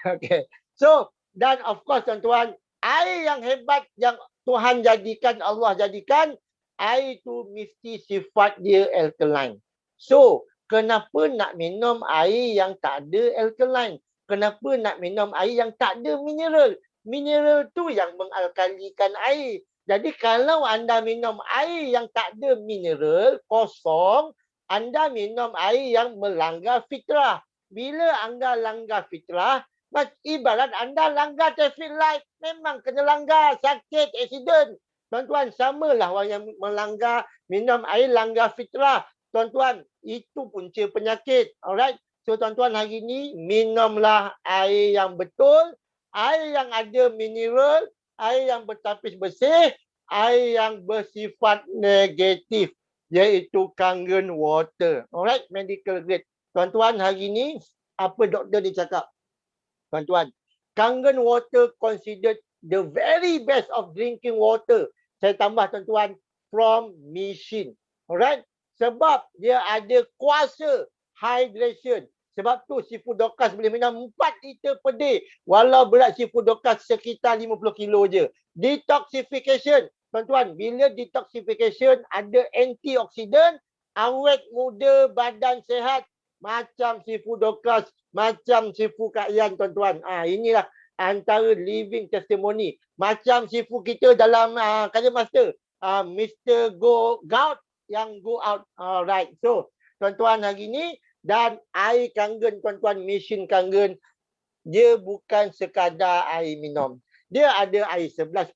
Okay. So, dan of course tuan-tuan, air yang hebat yang Tuhan jadikan, Allah jadikan, air itu mesti sifat dia alkaline. So, kenapa nak minum air yang tak ada alkaline? Kenapa nak minum air yang tak ada mineral? Mineral tu yang mengalkalikan air. Jadi kalau anda minum air yang tak ada mineral, kosong, anda minum air yang melanggar fitrah. Bila anda langgar fitrah, ibarat anda langgar traffic light, memang kena langgar, sakit, accident. Tuan-tuan, samalah orang yang melanggar, minum air langgar fitrah. Tuan-tuan, itu punca penyakit. Alright? So, tuan-tuan, hari ini minumlah air yang betul, air yang ada mineral, air yang bertapis bersih, air yang bersifat negatif, iaitu Kangen water. Alright? Medical grade. Tuan-tuan, hari ini, apa doktor dia cakap? Tuan-tuan, Kangen water considered the very best of drinking water. Saya tambah tuan-tuan, from machine. Alright? Sebab dia ada kuasa hydration. Sebab tu seafood Dorcas boleh minum 4 liter per day. Walau berat seafood Dorcas sekitar 50 kilo je. Detoxification. Tuan-tuan, bila detoxification ada antioksidan, awet muda, badan sehat. Macam seafood Dorcas, macam seafood Kak Yan, tuan-tuan. Inilah antara living testimony. Macam seafood kita dalam Kajian Master. Mr. Gout yang go out. Alright. So, tuan-tuan hari ni, dan air Kangen, tuan-tuan, mesin Kangen, dia bukan sekadar air minum. Dia ada air 11.5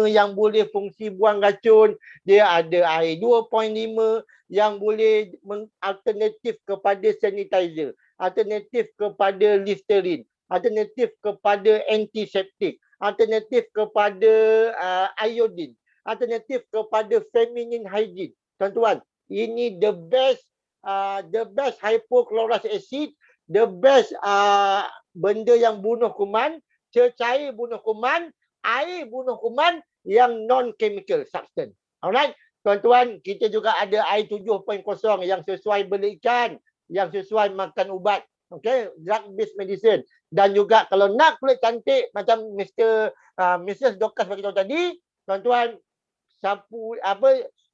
yang boleh fungsi buang racun. Dia ada air 2.5 yang boleh alternatif kepada sanitizer. Alternatif kepada Listerine. Alternatif kepada antiseptik. Alternatif kepada iodine. Alternatif kepada feminine hygiene. Tuan-tuan, ini the best hypochlorous acid, the best benda yang bunuh kuman, cecair bunuh kuman, air bunuh kuman yang non-chemical substance. Alright? Tuan-tuan, kita juga ada air 7.0 yang sesuai beli ikan, yang sesuai makan ubat. Okay? Drug-based medicine. Dan juga kalau nak kulit cantik macam Mrs. Dorcas bagi tahu tadi, tuan-tuan,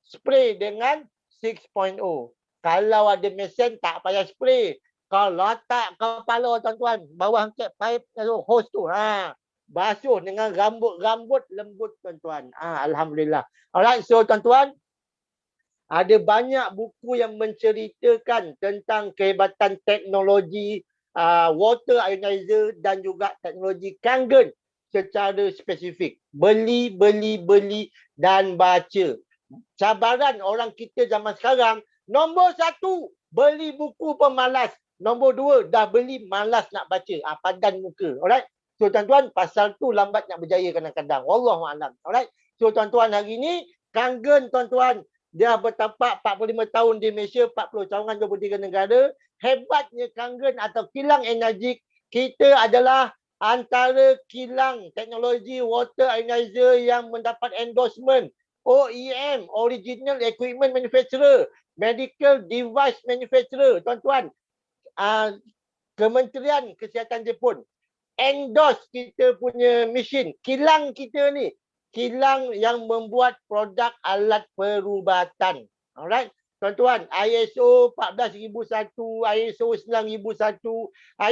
spray dengan 6.0. Kalau ada mesin tak payah spray. Kalau letak kepala tuan-tuan, bawah angkat pipe hose tu, basuh dengan rambut lembut tuan-tuan. Alhamdulillah. Alright, so tuan-tuan, ada banyak buku yang menceritakan tentang kehebatan teknologi water ionizer dan juga teknologi Kangen secara spesifik. Beli dan baca. Cabaran orang kita zaman sekarang, nombor 1, beli buku pemalas. Nombor 2, dah beli malas nak baca. Padan muka. Alright? So tuan-tuan, pasal tu lambat nak berjaya kadang-kadang. Wallahualam. Alright? So tuan-tuan, hari ni Kangen tuan-tuan, dia bertapak 45 tahun di Malaysia, 40 cawangan 23 negara. Hebatnya Kangen atau kilang energik kita adalah antara kilang teknologi water ionizer yang mendapat endorsement OEM, Original Equipment Manufacturer, Medical Device Manufacturer. Tuan-tuan, Kementerian Kesihatan Jepun endorse kita punya mesin. Kilang kita ni, kilang yang membuat produk alat perubatan. Alright? Tuan-tuan, ISO 14001, ISO 9001,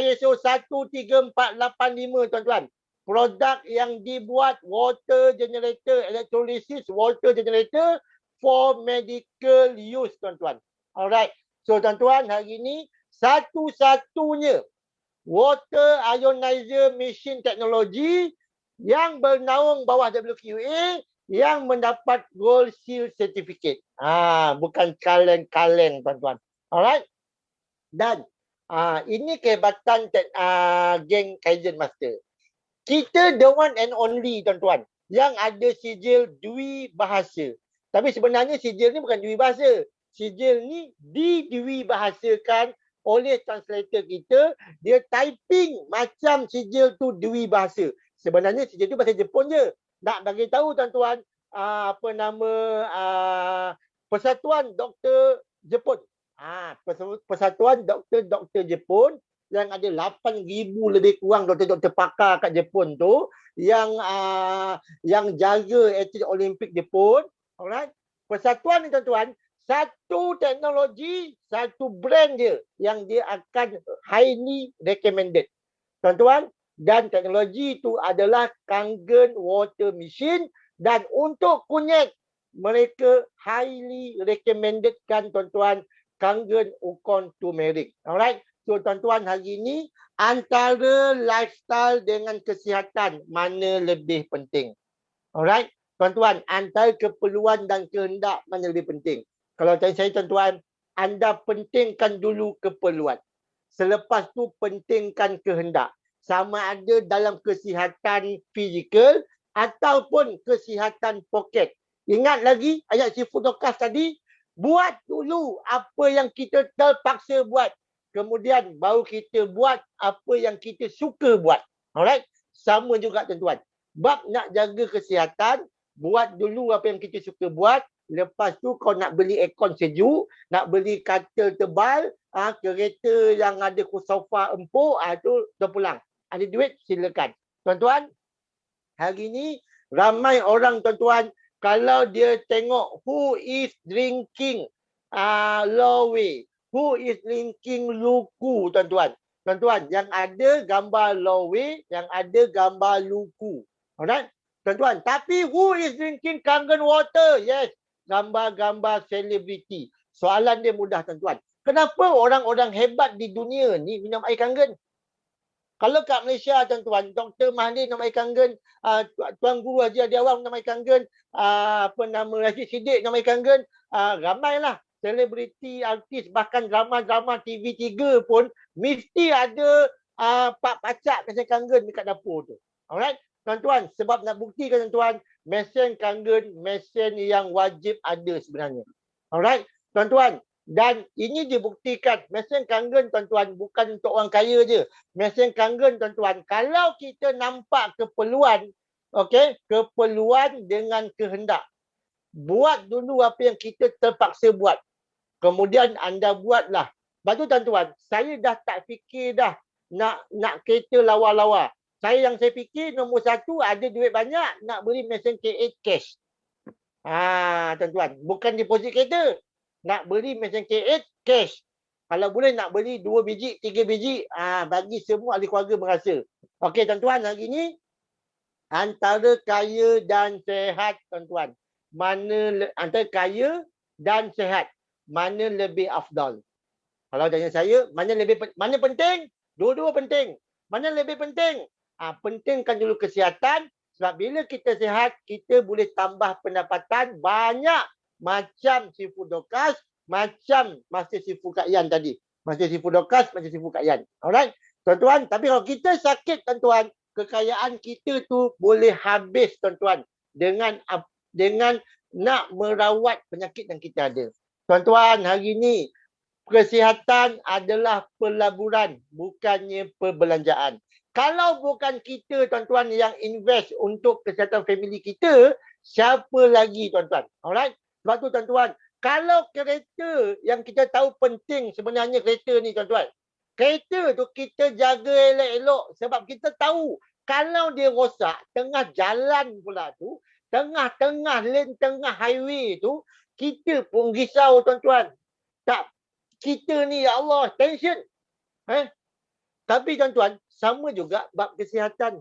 ISO 13485, tuan-tuan. Produk yang dibuat water generator, electrolysis water generator for medical use, tuan-tuan. Alright. So, tuan-tuan, hari ini satu-satunya water ionizer machine teknologi yang bernaung bawah WQA yang mendapat Gold Seal Certificate. Bukan kaleng-kaleng, tuan-tuan. Alright. Dan Ini kehebatan geng Kaizen Master. Kita the one and only tuan-tuan yang ada sijil dui bahasa. Tapi sebenarnya sijil ni bukan dui bahasa. Sijil ni didui bahasakan oleh translator kita. Dia typing macam sijil tu dui bahasa. Sebenarnya sijil tu bahasa Jepun je. Nak bagi tahu tuan-tuan, Persatuan Doktor Jepun. Persatuan Doktor Jepun yang ada 8,000 lebih kurang doktor-doktor pakar kat Jepun tu yang jaga atlet Olimpik Jepun. Alright. Persatuan ni tuan-tuan, satu teknologi, satu brand dia yang dia akan highly recommended. Tuan-tuan, dan teknologi itu adalah Kangen Water Machine, dan untuk kunyit mereka highly recommended kan tuan-tuan Kangen Ukon Turmeric. Alright. So tuan-tuan, hari ini antara lifestyle dengan kesihatan mana lebih penting? Alright. Tuan-tuan, antara keperluan dan kehendak mana lebih penting? Kalau tanya saya tuan-tuan, anda pentingkan dulu keperluan. Selepas tu pentingkan kehendak. Sama ada dalam kesihatan fizikal ataupun kesihatan poket. Ingat lagi ayat Siful Dokas tadi, buat dulu apa yang kita terpaksa buat. Kemudian baru kita buat apa yang kita suka buat. Alright? Sama juga tuan-tuan. Bab nak jaga kesihatan, buat dulu apa yang kita suka buat. Lepas tu kau nak beli aircon sejuk, nak beli katil tebal, kereta yang ada sofa empuk, tu dah pulang. Ada duit, silakan. Tuan-tuan, hari ni ramai orang tuan-tuan, kalau dia tengok who is drinking Lowe, who is drinking Luku, tuan-tuan. Tuan-tuan, yang ada gambar Lowe, yang ada gambar Luku. Alright? Tuan-tuan, tapi who is drinking Kangen Water? Yes, gambar-gambar selebriti. Soalan dia mudah tuan-tuan. Kenapa orang-orang hebat di dunia ni minum air Kangen? Kalau kat Malaysia tuan-tuan, Dr. Mahdi minum air Kangen, Tuan Guru Haji Adi Awang minum air Kangen, Rashid Siddiq minum air Kangen, ramailah selebriti, artis, bahkan drama-drama TV3 pun mesti ada pak pacak mesin Kangen dekat dapur tu. Alright? Tuan-tuan, sebab nak buktikan tuan-tuan, mesin Kangen, mesin yang wajib ada sebenarnya. Alright? Tuan-tuan, dan ini dibuktikan, mesin Kangen tuan-tuan bukan untuk orang kaya je. Mesin Kangen tuan-tuan, kalau kita nampak keperluan, okey, keperluan dengan kehendak. Buat dulu apa yang kita terpaksa buat. Kemudian anda buatlah. Lepas tu tuan-tuan, saya dah tak fikir dah nak kereta lawa-lawa. Yang saya fikir nombor satu, ada duit banyak, nak beli mesin K8 cash. Tuan-tuan, bukan deposit kereta. Nak beli mesin K8 cash. Kalau boleh nak beli 2 biji, 3 biji, bagi semua ahli keluarga merasa. Okey tuan-tuan, hari ni antara kaya dan sehat tuan-tuan. Antara kaya dan sehat, mana lebih afdal? Kalau tanya saya, mana penting? Dua-dua penting. Mana lebih penting? Pentingkan dulu kesihatan, sebab bila kita sihat, kita boleh tambah pendapatan banyak macam Siful Dokas, macam Master Siful Kak Yan tadi. Master Siful Dokas, Master Siful Kak Yan. Alright? Tuan-tuan, tapi kalau kita sakit tuan-tuan, kekayaan kita tu boleh habis tuan-tuan dengan nak merawat penyakit yang kita ada. Tuan-tuan, hari ni kesihatan adalah pelaburan, bukannya perbelanjaan. Kalau bukan kita tuan-tuan yang invest untuk kesihatan family kita, siapa lagi tuan-tuan? Alright? Sebab tu tuan-tuan, kalau kereta yang kita tahu penting sebenarnya kereta ni tuan-tuan. Kereta tu kita jaga elok-elok sebab kita tahu kalau dia rosak tengah jalan pula tu, tengah-tengah lane, tengah highway tu, kita pun risau tuan-tuan. Tak, kita ni ya Allah, tension. Tapi tuan-tuan, sama juga bab kesihatan.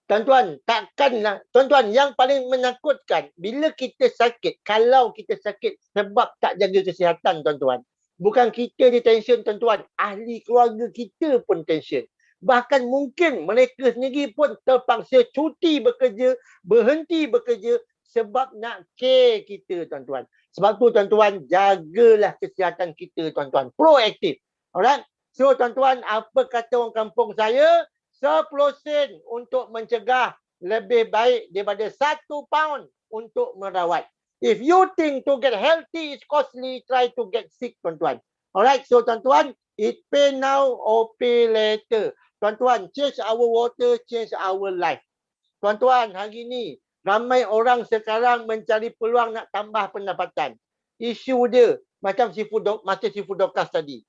Tuan-tuan, takkanlah, tuan-tuan, yang paling menakutkan bila kita sakit, kalau kita sakit sebab tak jaga kesihatan tuan-tuan. Bukan kita di tension tuan-tuan, ahli keluarga kita pun tension. Bahkan mungkin mereka sendiri pun terpaksa cuti bekerja, berhenti bekerja sebab nak care kita tuan-tuan. Sebab tu tuan-tuan, jagalah kesihatan kita tuan-tuan. Proaktif. Alright. So tuan-tuan, apa kata orang kampung saya? 10 sen untuk mencegah lebih baik daripada 1 pound untuk merawat. If you think to get healthy is costly, try to get sick, tuan-tuan. Alright, so tuan-tuan, it pay now or pay later. Tuan-tuan, change our water, change our life. Tuan-tuan, hari ni ramai orang sekarang mencari peluang nak tambah pendapatan. Isu dia macam macam Seafood Doctors tadi.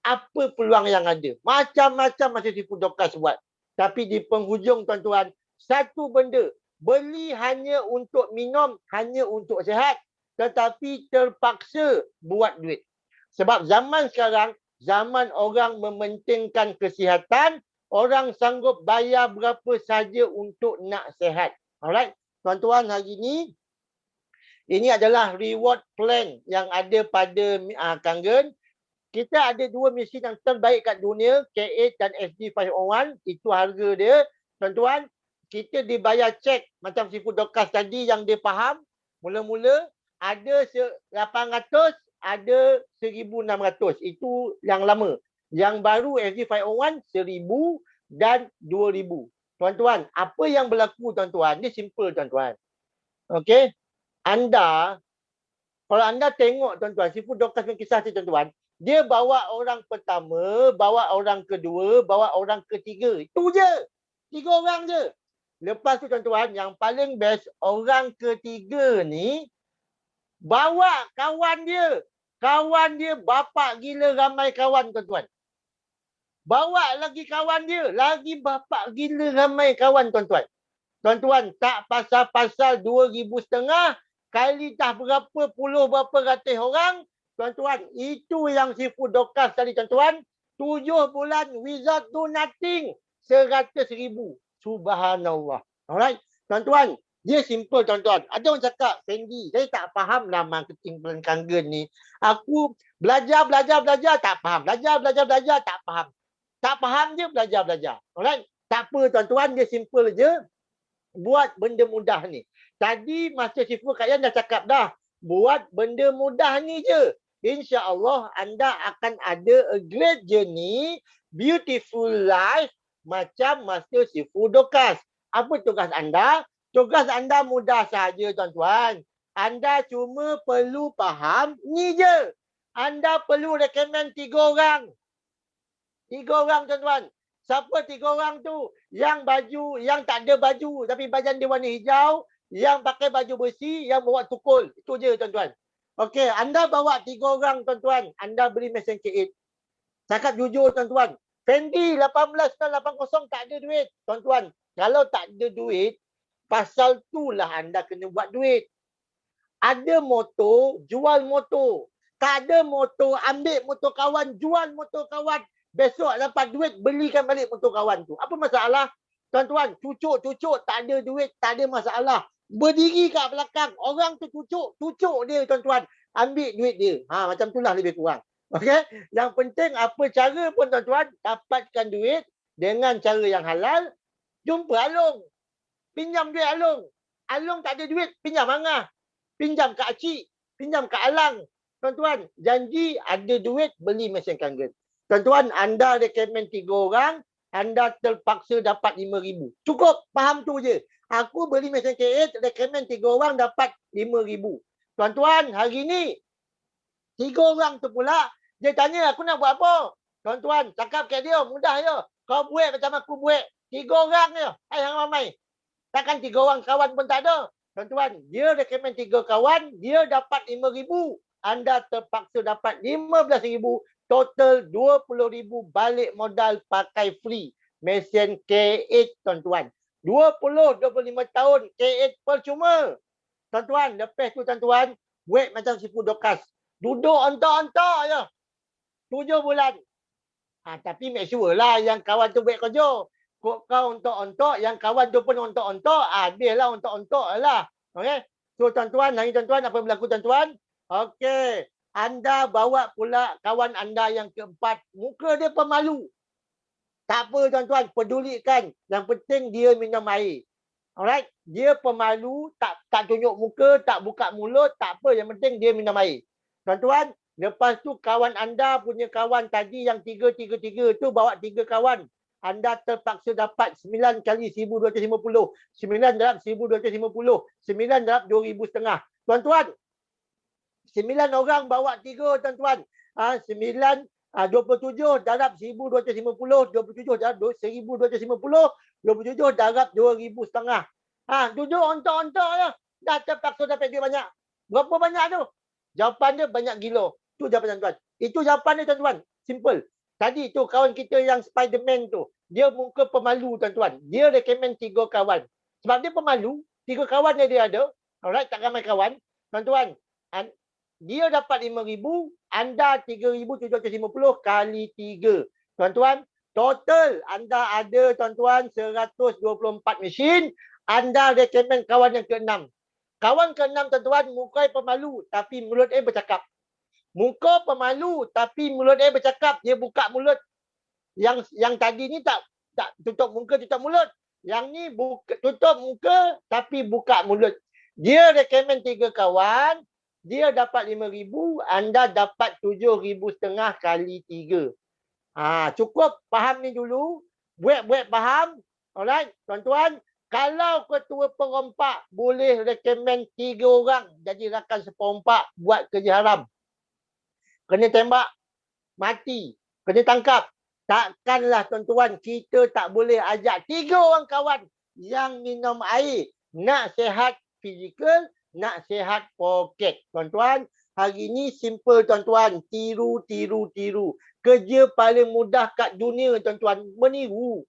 Apa peluang yang ada? Macam-macam macam Seafood Doctors buat. Tapi di penghujung tuan-tuan, satu benda, beli hanya untuk minum, hanya untuk sihat, tetapi terpaksa buat duit. Sebab zaman sekarang, zaman orang mementingkan kesihatan, orang sanggup bayar berapa saja untuk nak sihat. Alright, tuan-tuan, hari ini adalah reward plan yang ada pada Kangen. Kita ada 2 mesin yang terbaik kat dunia, K8 dan SD501. Itu harga dia. Tuan-tuan, kita dibayar cek macam Seafood Doctors tadi yang dia faham. Mula-mula ada 800, ada 1,600. Itu yang lama. Yang baru SD501, 1,000 dan 2,000. Tuan-tuan, apa yang berlaku tuan-tuan? Dia simple tuan-tuan. Okey? Kalau anda tengok tuan-tuan, Seafood Doctors punya kisah tu tuan-tuan, dia bawa orang pertama, bawa orang kedua, bawa orang ketiga. Itu je. 3 orang je. Lepas tu tuan-tuan, yang paling best, orang ketiga ni bawa kawan dia. Kawan dia bapak gila ramai kawan tuan-tuan. Bawa lagi kawan dia. Lagi bapak gila ramai kawan tuan-tuan. Tuan-tuan, tak pasal-pasal 2,500 kali dah berapa puluh berapa ratus orang. Tuan-tuan, itu yang Seafood Doctors tadi tuan-tuan. 7 bulan without do nothing. 100,000. Subhanallah. Alright. Tuan-tuan, dia simple tuan-tuan. Ada orang cakap, Fendi, saya tak faham lah marketing plan Kangen ni. Aku belajar, tak faham. Belajar, tak faham. Tak faham je, belajar. Alright. Tak apa tuan-tuan, dia simple je. Buat benda mudah ni. Tadi Master Seafood Kak Yan dah cakap dah. Buat benda mudah ni je. InsyaAllah anda akan ada a great journey, beautiful life macam Master Seafood Doctors. Apa tugas anda? Tugas anda mudah saja tuan-tuan. Anda cuma perlu faham ni je. Anda perlu recommend 3 orang. 3 orang tuan-tuan. Siapa 3 orang tu? Yang baju, yang tak ada baju tapi badan dia warna hijau. Yang pakai baju bersih, yang bawa tukul. Itu je tuan-tuan. Okey, anda bawa 3 orang tuan-tuan. Anda beli mesin K8. Cakap jujur tuan-tuan. Fendi 18.80 tak ada duit. Tuan-tuan, kalau tak ada duit, pasal tu lah anda kena buat duit. Ada motor, jual motor. Tak ada motor, ambil motor kawan, jual motor kawan. Besok dapat duit, belikan balik motor kawan tu. Apa masalah? Tuan-tuan, cucuk tak ada duit, tak ada masalah. Berdiri kat belakang, orang tu cucuk dia tuan-tuan. Ambil duit dia. Macam itulah lebih kurang. Okey? Yang penting apa cara pun tuan-tuan, dapatkan duit dengan cara yang halal. Jumpa Along. Pinjam duit Along. Along tak ada duit, pinjam Angah. Pinjam Kak Acik, pinjam Kak Alang. Tuan-tuan, janji ada duit, beli mesin Kangen. Tuan-tuan, anda recommend 3 orang, anda terpaksa dapat 5,000. Cukup, faham tu je. Aku beli mesin K8, recommend 3 orang dapat 5,000. Tuan-tuan, hari ni 3 orang tu pula, dia tanya aku nak buat apa? Tuan-tuan, cakap kat dia, mudah je. Kau buat macam aku buat. 3 orang je. Hang ramai. Takkan 3 orang kawan pun tak ada. Tuan-tuan, dia recommend 3 kawan, dia dapat 5,000. Anda terpaksa dapat 15,000. Total 20,000 balik modal pakai free. Mesin K8 tuan-tuan. 20-25 tahun K8 percuma. Tuan-tuan, lepas tu tuan-tuan, buat macam Seafood Doctors. Duduk ontok-ontok je. 7 bulan. Tapi make sure lah yang kawan tu buat kerja. Kau ontok-ontok, yang kawan tu pun ontok-ontok. Dia lah ontok-ontok lah. Okay? So tuan-tuan, hari tuan-tuan, apa berlaku tuan-tuan? Okay. Anda bawa pula kawan anda yang keempat. Muka dia pemalu. Tak apa tuan-tuan, pedulikan. Yang penting dia minum air. Alright? Dia pemalu, tak tunjuk muka, tak buka mulut, tak apa. Yang penting dia minum air. Tuan-tuan, Lepas tu kawan anda punya kawan tadi yang 333 tu bawa 3 kawan. Anda terpaksa dapat 9 kali 1,250. 9 darab 1,250. 9 darab 2,500. Tuan-tuan, 9 orang bawa 3 tuan-tuan. 27 darab 1,250. 27 darab 1,250. 27 darab 2,500. Duduk ontok-ontok je. Dah terpaksa dapat duit banyak. Berapa banyak tu? Jawapan dia banyak gila. Tu jawapan tuan-tuan. Itu jawapan dia tuan-tuan. Simple. Tadi tu kawan kita yang Spiderman tu. Dia muka pemalu tuan-tuan. Dia recommend 3 kawan. Sebab dia pemalu. 3 kawan dia ada. Alright, tak ramai kawan. Tuan-tuan. Dia dapat 5,000. Anda 3,750 kali 3. Tuan-tuan. Total anda ada tuan-tuan 124 mesin. Anda recommend kawan yang ke-6. Kawan ke-6 tuan-tuan, muka pemalu tapi mulut bercakap. Muka pemalu tapi mulut bercakap. Dia buka mulut. Yang tadi ni tak tutup muka, tutup mulut. Yang ni tutup muka tapi buka mulut. Dia recommend 3 kawan. Dia dapat 5,000. Anda dapat 7,500 kali 3. Cukup faham ni dulu. Buat faham. Alright, tuan-tuan. Kalau ketua perompak boleh recommend 3 orang jadi rakan seperompak buat kerja haram. Kena tembak, mati, kena tangkap. Takkanlah tuan-tuan kita tak boleh ajak 3 orang kawan yang minum air. Nak sihat fizikal, nak sihat poket. Tuan-tuan, hari ni simple tuan-tuan. Tiru. Kerja paling mudah kat dunia tuan-tuan, meniru.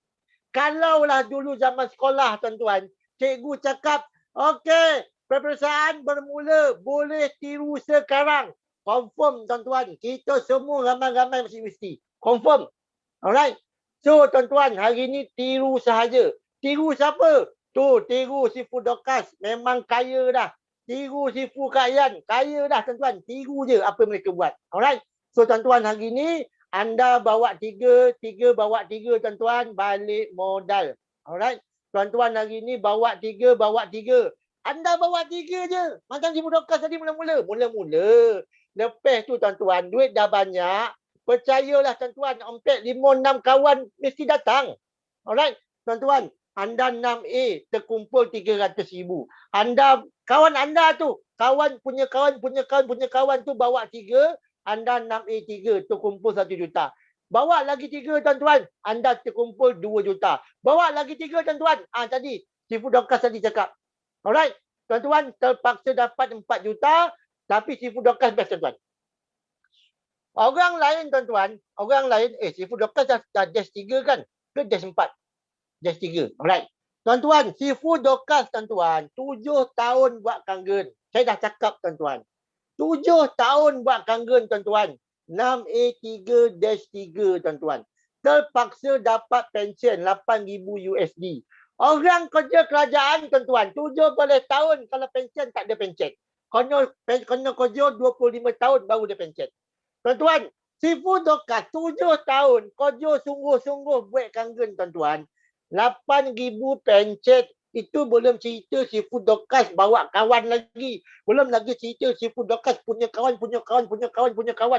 Kalaulah dulu zaman sekolah tuan-tuan, cikgu cakap, okey, peperiksaan bermula, boleh tiru sekarang. Confirm tuan-tuan, kita semua ramai-ramai masih mesti. Confirm. Alright. So tuan-tuan, hari ni tiru sahaja. Tiru siapa? Tu, tiru si Fudokas. Memang kaya dah. Tiru si Fukayan. Kaya dah tuan-tuan. Tiru je apa mereka buat. Alright. So tuan-tuan, hari ni anda bawa 3 bawa 3 tuan-tuan, balik modal. Alright. Tuan-tuan hari ni bawa 3. Anda bawa 3 je. Macam si Fudokas tadi mula-mula. Lepas tu tuan-tuan, duit dah banyak. Percayalah tuan-tuan, ompet 5-6 kawan mesti datang. Alright. Tuan-tuan, anda 6A terkumpul 300,000. Kawan anda tu, kawan punya kawan tu bawa 3. Anda 6A3 terkumpul 1 juta. Bawa lagi 3 tuan-tuan. Anda terkumpul 2 juta. Bawa lagi 3 tuan-tuan. Tadi si Fudokas tadi cakap. Alright. Tuan-tuan terpaksa dapat 4 juta. Tapi si Fudokas best tuan-tuan. Orang lain tuan-tuan. Si Fudokas dah dash 3 kan? Ke dash 4? Dash 3. Alright. Tuan-tuan, si Fudokas tuan-tuan. 7 tahun buat kangen. Saya dah cakap tuan-tuan. 7 tahun buat kangen tuan-tuan. 6A3-3 tuan-tuan. Terpaksa dapat pension 8,000 USD. Orang kerja kerajaan tuan-tuan. 17 tahun kalau pension tak ada pension. Kena kerja 25 tahun baru ada pension. Tuan-tuan, si Fudokas 7 tahun kerja sungguh-sungguh buat kangen tuan-tuan. 8,000 pension. Itu belum cerita si Fudokas bawa kawan lagi. Belum lagi cerita si Fudokas punya kawan.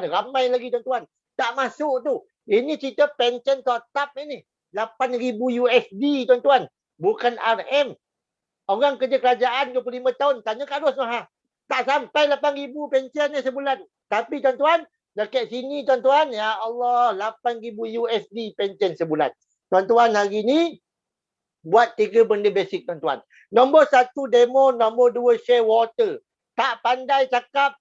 Ramai lagi tuan-tuan. Tak masuk tu. Ini cerita pension tetap ini. 8,000 USD tuan-tuan. Bukan RM. Orang kerja kerajaan 25 tahun. Tanya Kak Ros. Tak sampai 8,000 pension ni sebulan. Tapi tuan-tuan, dekat sini tuan-tuan, ya Allah, 8,000 USD pension sebulan. Tuan-tuan, hari ni buat 3 benda basic tuan-tuan. Nombor 1 demo, nombor 2 share water. Tak pandai cakap,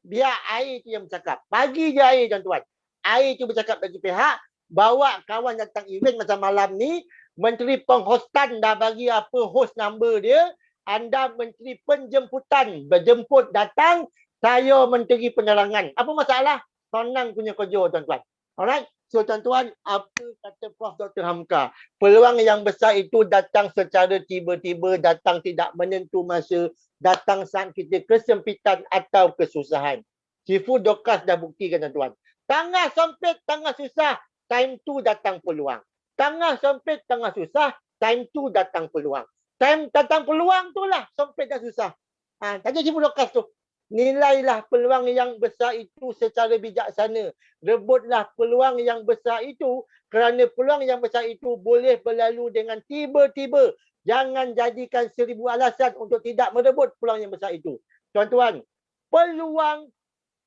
biar air tu yang bercakap. Bagi je air tuan-tuan. Air tu bercakap bagi pihak. Bawa kawan datang event macam malam ni. Menteri penghostan dah bagi apa host number dia. Anda menteri penjemputan. Berjemput datang. Saya menteri penerangan. Apa masalah? Senang punya kerja tuan-tuan. Alright. So tuan-tuan, apa kata Prof. Dr. Hamka? Peluang yang besar itu datang secara tiba-tiba, datang tidak menentu masa, datang saat kita kesempitan atau kesusahan. Si Fudokas dah buktikan tuan-tuan. Tengah sempit, tengah susah, time tu datang peluang. Tengah sempit, tengah susah, time tu datang peluang. Time datang peluang tu lah, sempit dan susah. Tanya si Fudokas tu. Nilailah peluang yang besar itu secara bijaksana. Rebutlah peluang yang besar itu kerana peluang yang besar itu boleh berlalu dengan tiba-tiba. Jangan jadikan 1000 alasan untuk tidak merebut peluang yang besar itu. Tuan-tuan, peluang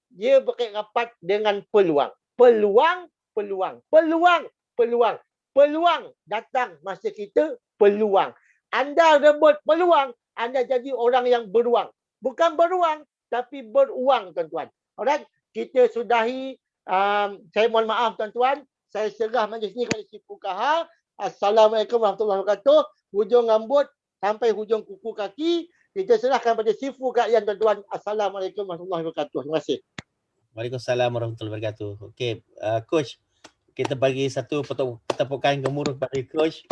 dia berkait rapat dengan peluang. Peluang, peluang, peluang, peluang. Peluang datang masa kita peluang. Anda rebut peluang, anda jadi orang yang beruang. Bukan beruang, tapi beruang, tuan-tuan. Alright, kita sudahi. Saya mohon maaf, tuan-tuan. Saya serah majlis ni kepada si Fukaha. Assalamualaikum warahmatullahi wabarakatuh. Hujung rambut sampai hujung kuku kaki. Kita serahkan pada si Fukaha, tuan-tuan. Assalamualaikum warahmatullahi wabarakatuh. Terima kasih. Waalaikumsalam warahmatullahi wabarakatuh. Okey, Coach, kita bagi satu tepukan gemuruh kepada Coach.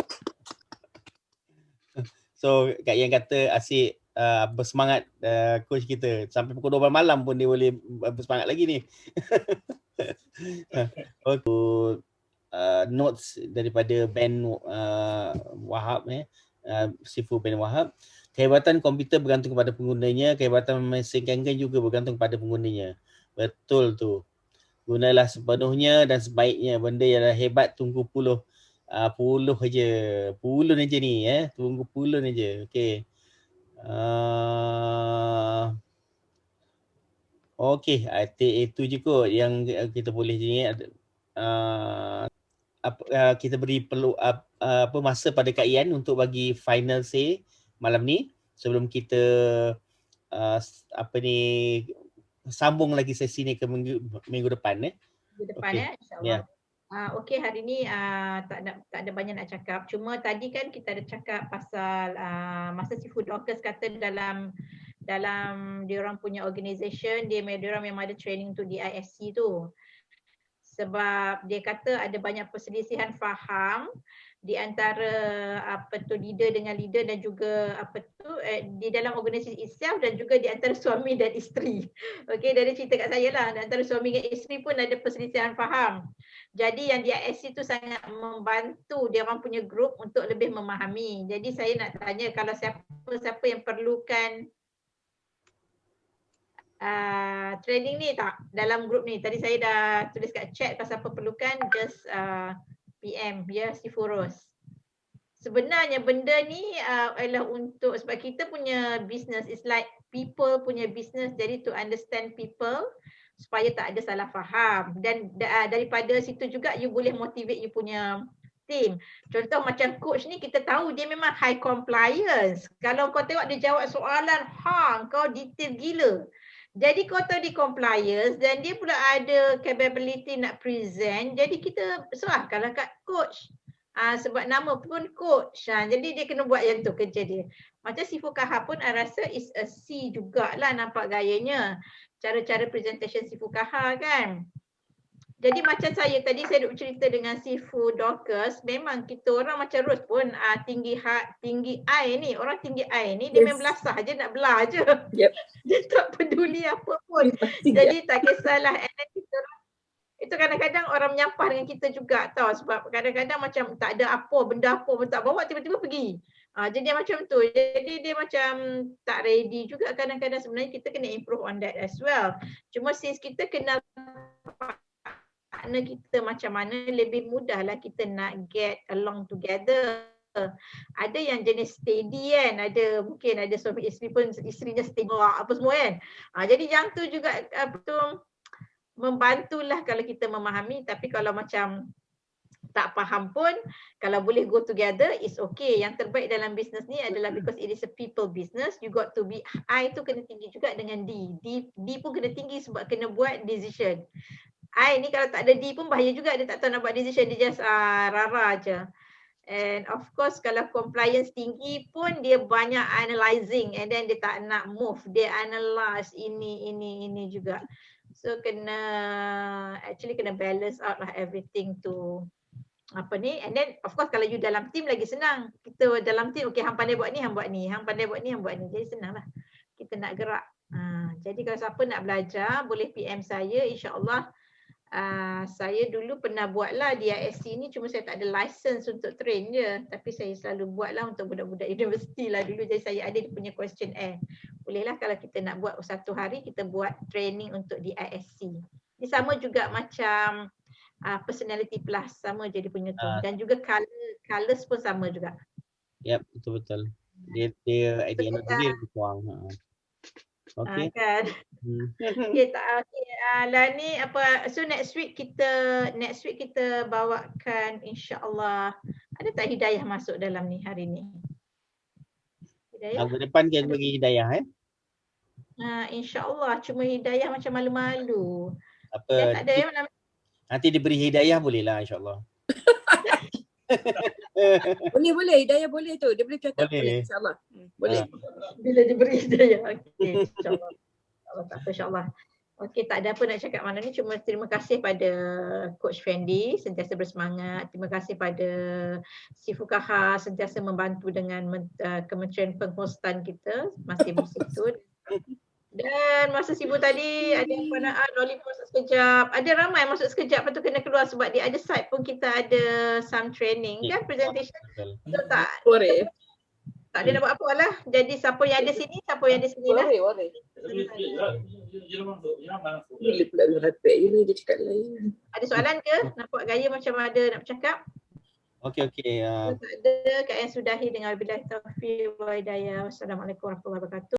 So, Kak Yan kata asyik bersemangat coach kita. Sampai pukul 12 malam pun dia boleh bersemangat lagi ni. Notes daripada Ben Wahab Sifu Ben Wahab. Kehebatan komputer bergantung kepada penggunanya, kehebatan mesin ganggan juga bergantung kepada penggunanya. Betul tu. Gunalah sepenuhnya dan sebaiknya. Benda yang hebat tunggu puluh aja. Pulun aja ni tunggu pulun aja. Okey. Okey, itu je kot yang kita boleh ni. Kita beri perlu apa masa pada Kak Yan untuk bagi final say malam ni sebelum kita sambung lagi sesi ni ke minggu depan Minggu depan insya-Allah. Okey, hari ni tak ada banyak nak cakap. Cuma tadi kan kita ada cakap pasal masa Sifu Dorcas kata dalam diorang punya organisation, diorang memang ada training tu di ISC tu. Sebab dia kata ada banyak perselisihan faham di antara leader dengan leader dan juga di dalam organisasi itself dan juga di antara suami dan isteri. Okey, dari cerita kat saya lah, di antara suami dan isteri pun ada perselisihan faham. Jadi yang di ISC tu sangat membantu dia orang punya grup untuk lebih memahami. Jadi saya nak tanya kalau siapa yang perlukan training ni tak dalam grup ni. Tadi saya dah tulis kat chat kalau siapa perlukan just PM ya Sifu Ros. Sebenarnya benda ni adalah untuk sebab kita punya business is like people punya business, jadi to understand people supaya tak ada salah faham dan daripada situ juga you boleh motivate you punya team. Contoh macam coach ni kita tahu dia memang high compliance. Kalau kau tengok dia jawab soalan kau detail gila. Jadi kau tahu di compliance dan dia pula ada capability nak present. Jadi kita serahkanlah kat coach. Sebab nama pun coach. Jadi dia kena buat yang tu kerja dia. Macam si Fukaha pun I rasa is a C jugalah nampak gayanya. Cara-cara presentation si Fukaha kan. Jadi macam saya tadi saya duk cerita dengan Sifu Dorcas, memang kita orang macam Ros pun tinggi I ni, orang tinggi I ni dia main belasah je, nak belah je. Yep. Dia tak peduli apa pun. Jadi tak kisahlah. And then kita orang, itu kadang-kadang orang menyampah dengan kita juga tau, sebab kadang-kadang macam tak ada apa, benda apa pun tak bawa, tiba-tiba pergi. Jadi dia macam tu. Jadi dia macam tak ready juga kadang-kadang. Sebenarnya kita kena improve on that as well. Cuma since kita kenal partner kita macam mana, lebih mudahlah kita nak get along together. Ada yang jenis steady kan, mungkin ada suami isteri pun isterinya steady apa semua kan. Jadi yang tu juga membantulah kalau kita memahami. Tapi kalau macam tak faham pun, kalau boleh go together is okay. Yang terbaik dalam bisnes ni adalah because it is a people business, you got to be, I tu kena tinggi juga dengan D pun kena tinggi sebab kena buat decision. I ni kalau tak ada D pun bahaya juga, dia tak tahu nak buat decision, dia just rara je. And of course kalau compliance tinggi pun dia banyak analyzing and then dia tak nak move, dia analyze ini juga. So kena balance out lah everything to and then of course kalau you dalam team lagi senang. Kita dalam team, okay hang pandai buat ni, hang buat ni, hang pandai buat ni, hang buat ni. Jadi senang lah kita nak gerak. Jadi kalau siapa nak belajar boleh PM saya, insya-Allah. Saya dulu pernah buatlah di ISC ni, cuma saya tak ada license untuk train je. Tapi saya selalu buatlah untuk budak-budak universiti lah dulu. Jadi saya ada dia punya questionnaire bolehlah kalau kita nak buat satu hari kita buat training untuk DISC. Ini sama juga macam personality plus, sama je dia punya tu. Dan juga colours pun sama juga. Yep, betul-betul. Dia at the end of the day lebih kurang. Okay. Kan. Okay, lah ni apa, so next week kita bawakan insya-Allah. Ada tak Hidayah masuk dalam ni hari ni? Hidayah? Minggu depan kita bagi Hidayah Insya-Allah, cuma Hidayah macam malu-malu. Apa? Dia tak ada mana. Nanti diberi Hidayah boleh lah insya-Allah. Boleh Hidayah boleh tu. Dia boleh cakap Boleh. insya-Allah. Boleh. Bila diberi Hidayah. Okey, insya-Allah. Tak apa, insya-Allah. Okey, tak ada apa nak cakap malam ni, cuma terima kasih pada Coach Fendi sentiasa bersemangat. Terima kasih pada si Fukaha sentiasa membantu dengan Kementerian Penghostan kita masih bersitut. Dan masa sibuk tadi ada Panaan, Noli masuk sekejap. Ada ramai masuk sekejap, lepas tu kena keluar sebab di other side pun kita ada some training kan, presentation. So Boleh. tak ada nak buat apa lah. Jadi siapa yang ada sini lah. Boleh. Boleh pula dia rapid je dia cakap lain. Ada soalan ke? Nampak gaya macam ada nak bercakap? Okey. Tak ada, Kak yang sudahi dengan wabillahi taufiq wa hidayah. Wassalamualaikum warahmatullahi wabarakatuh.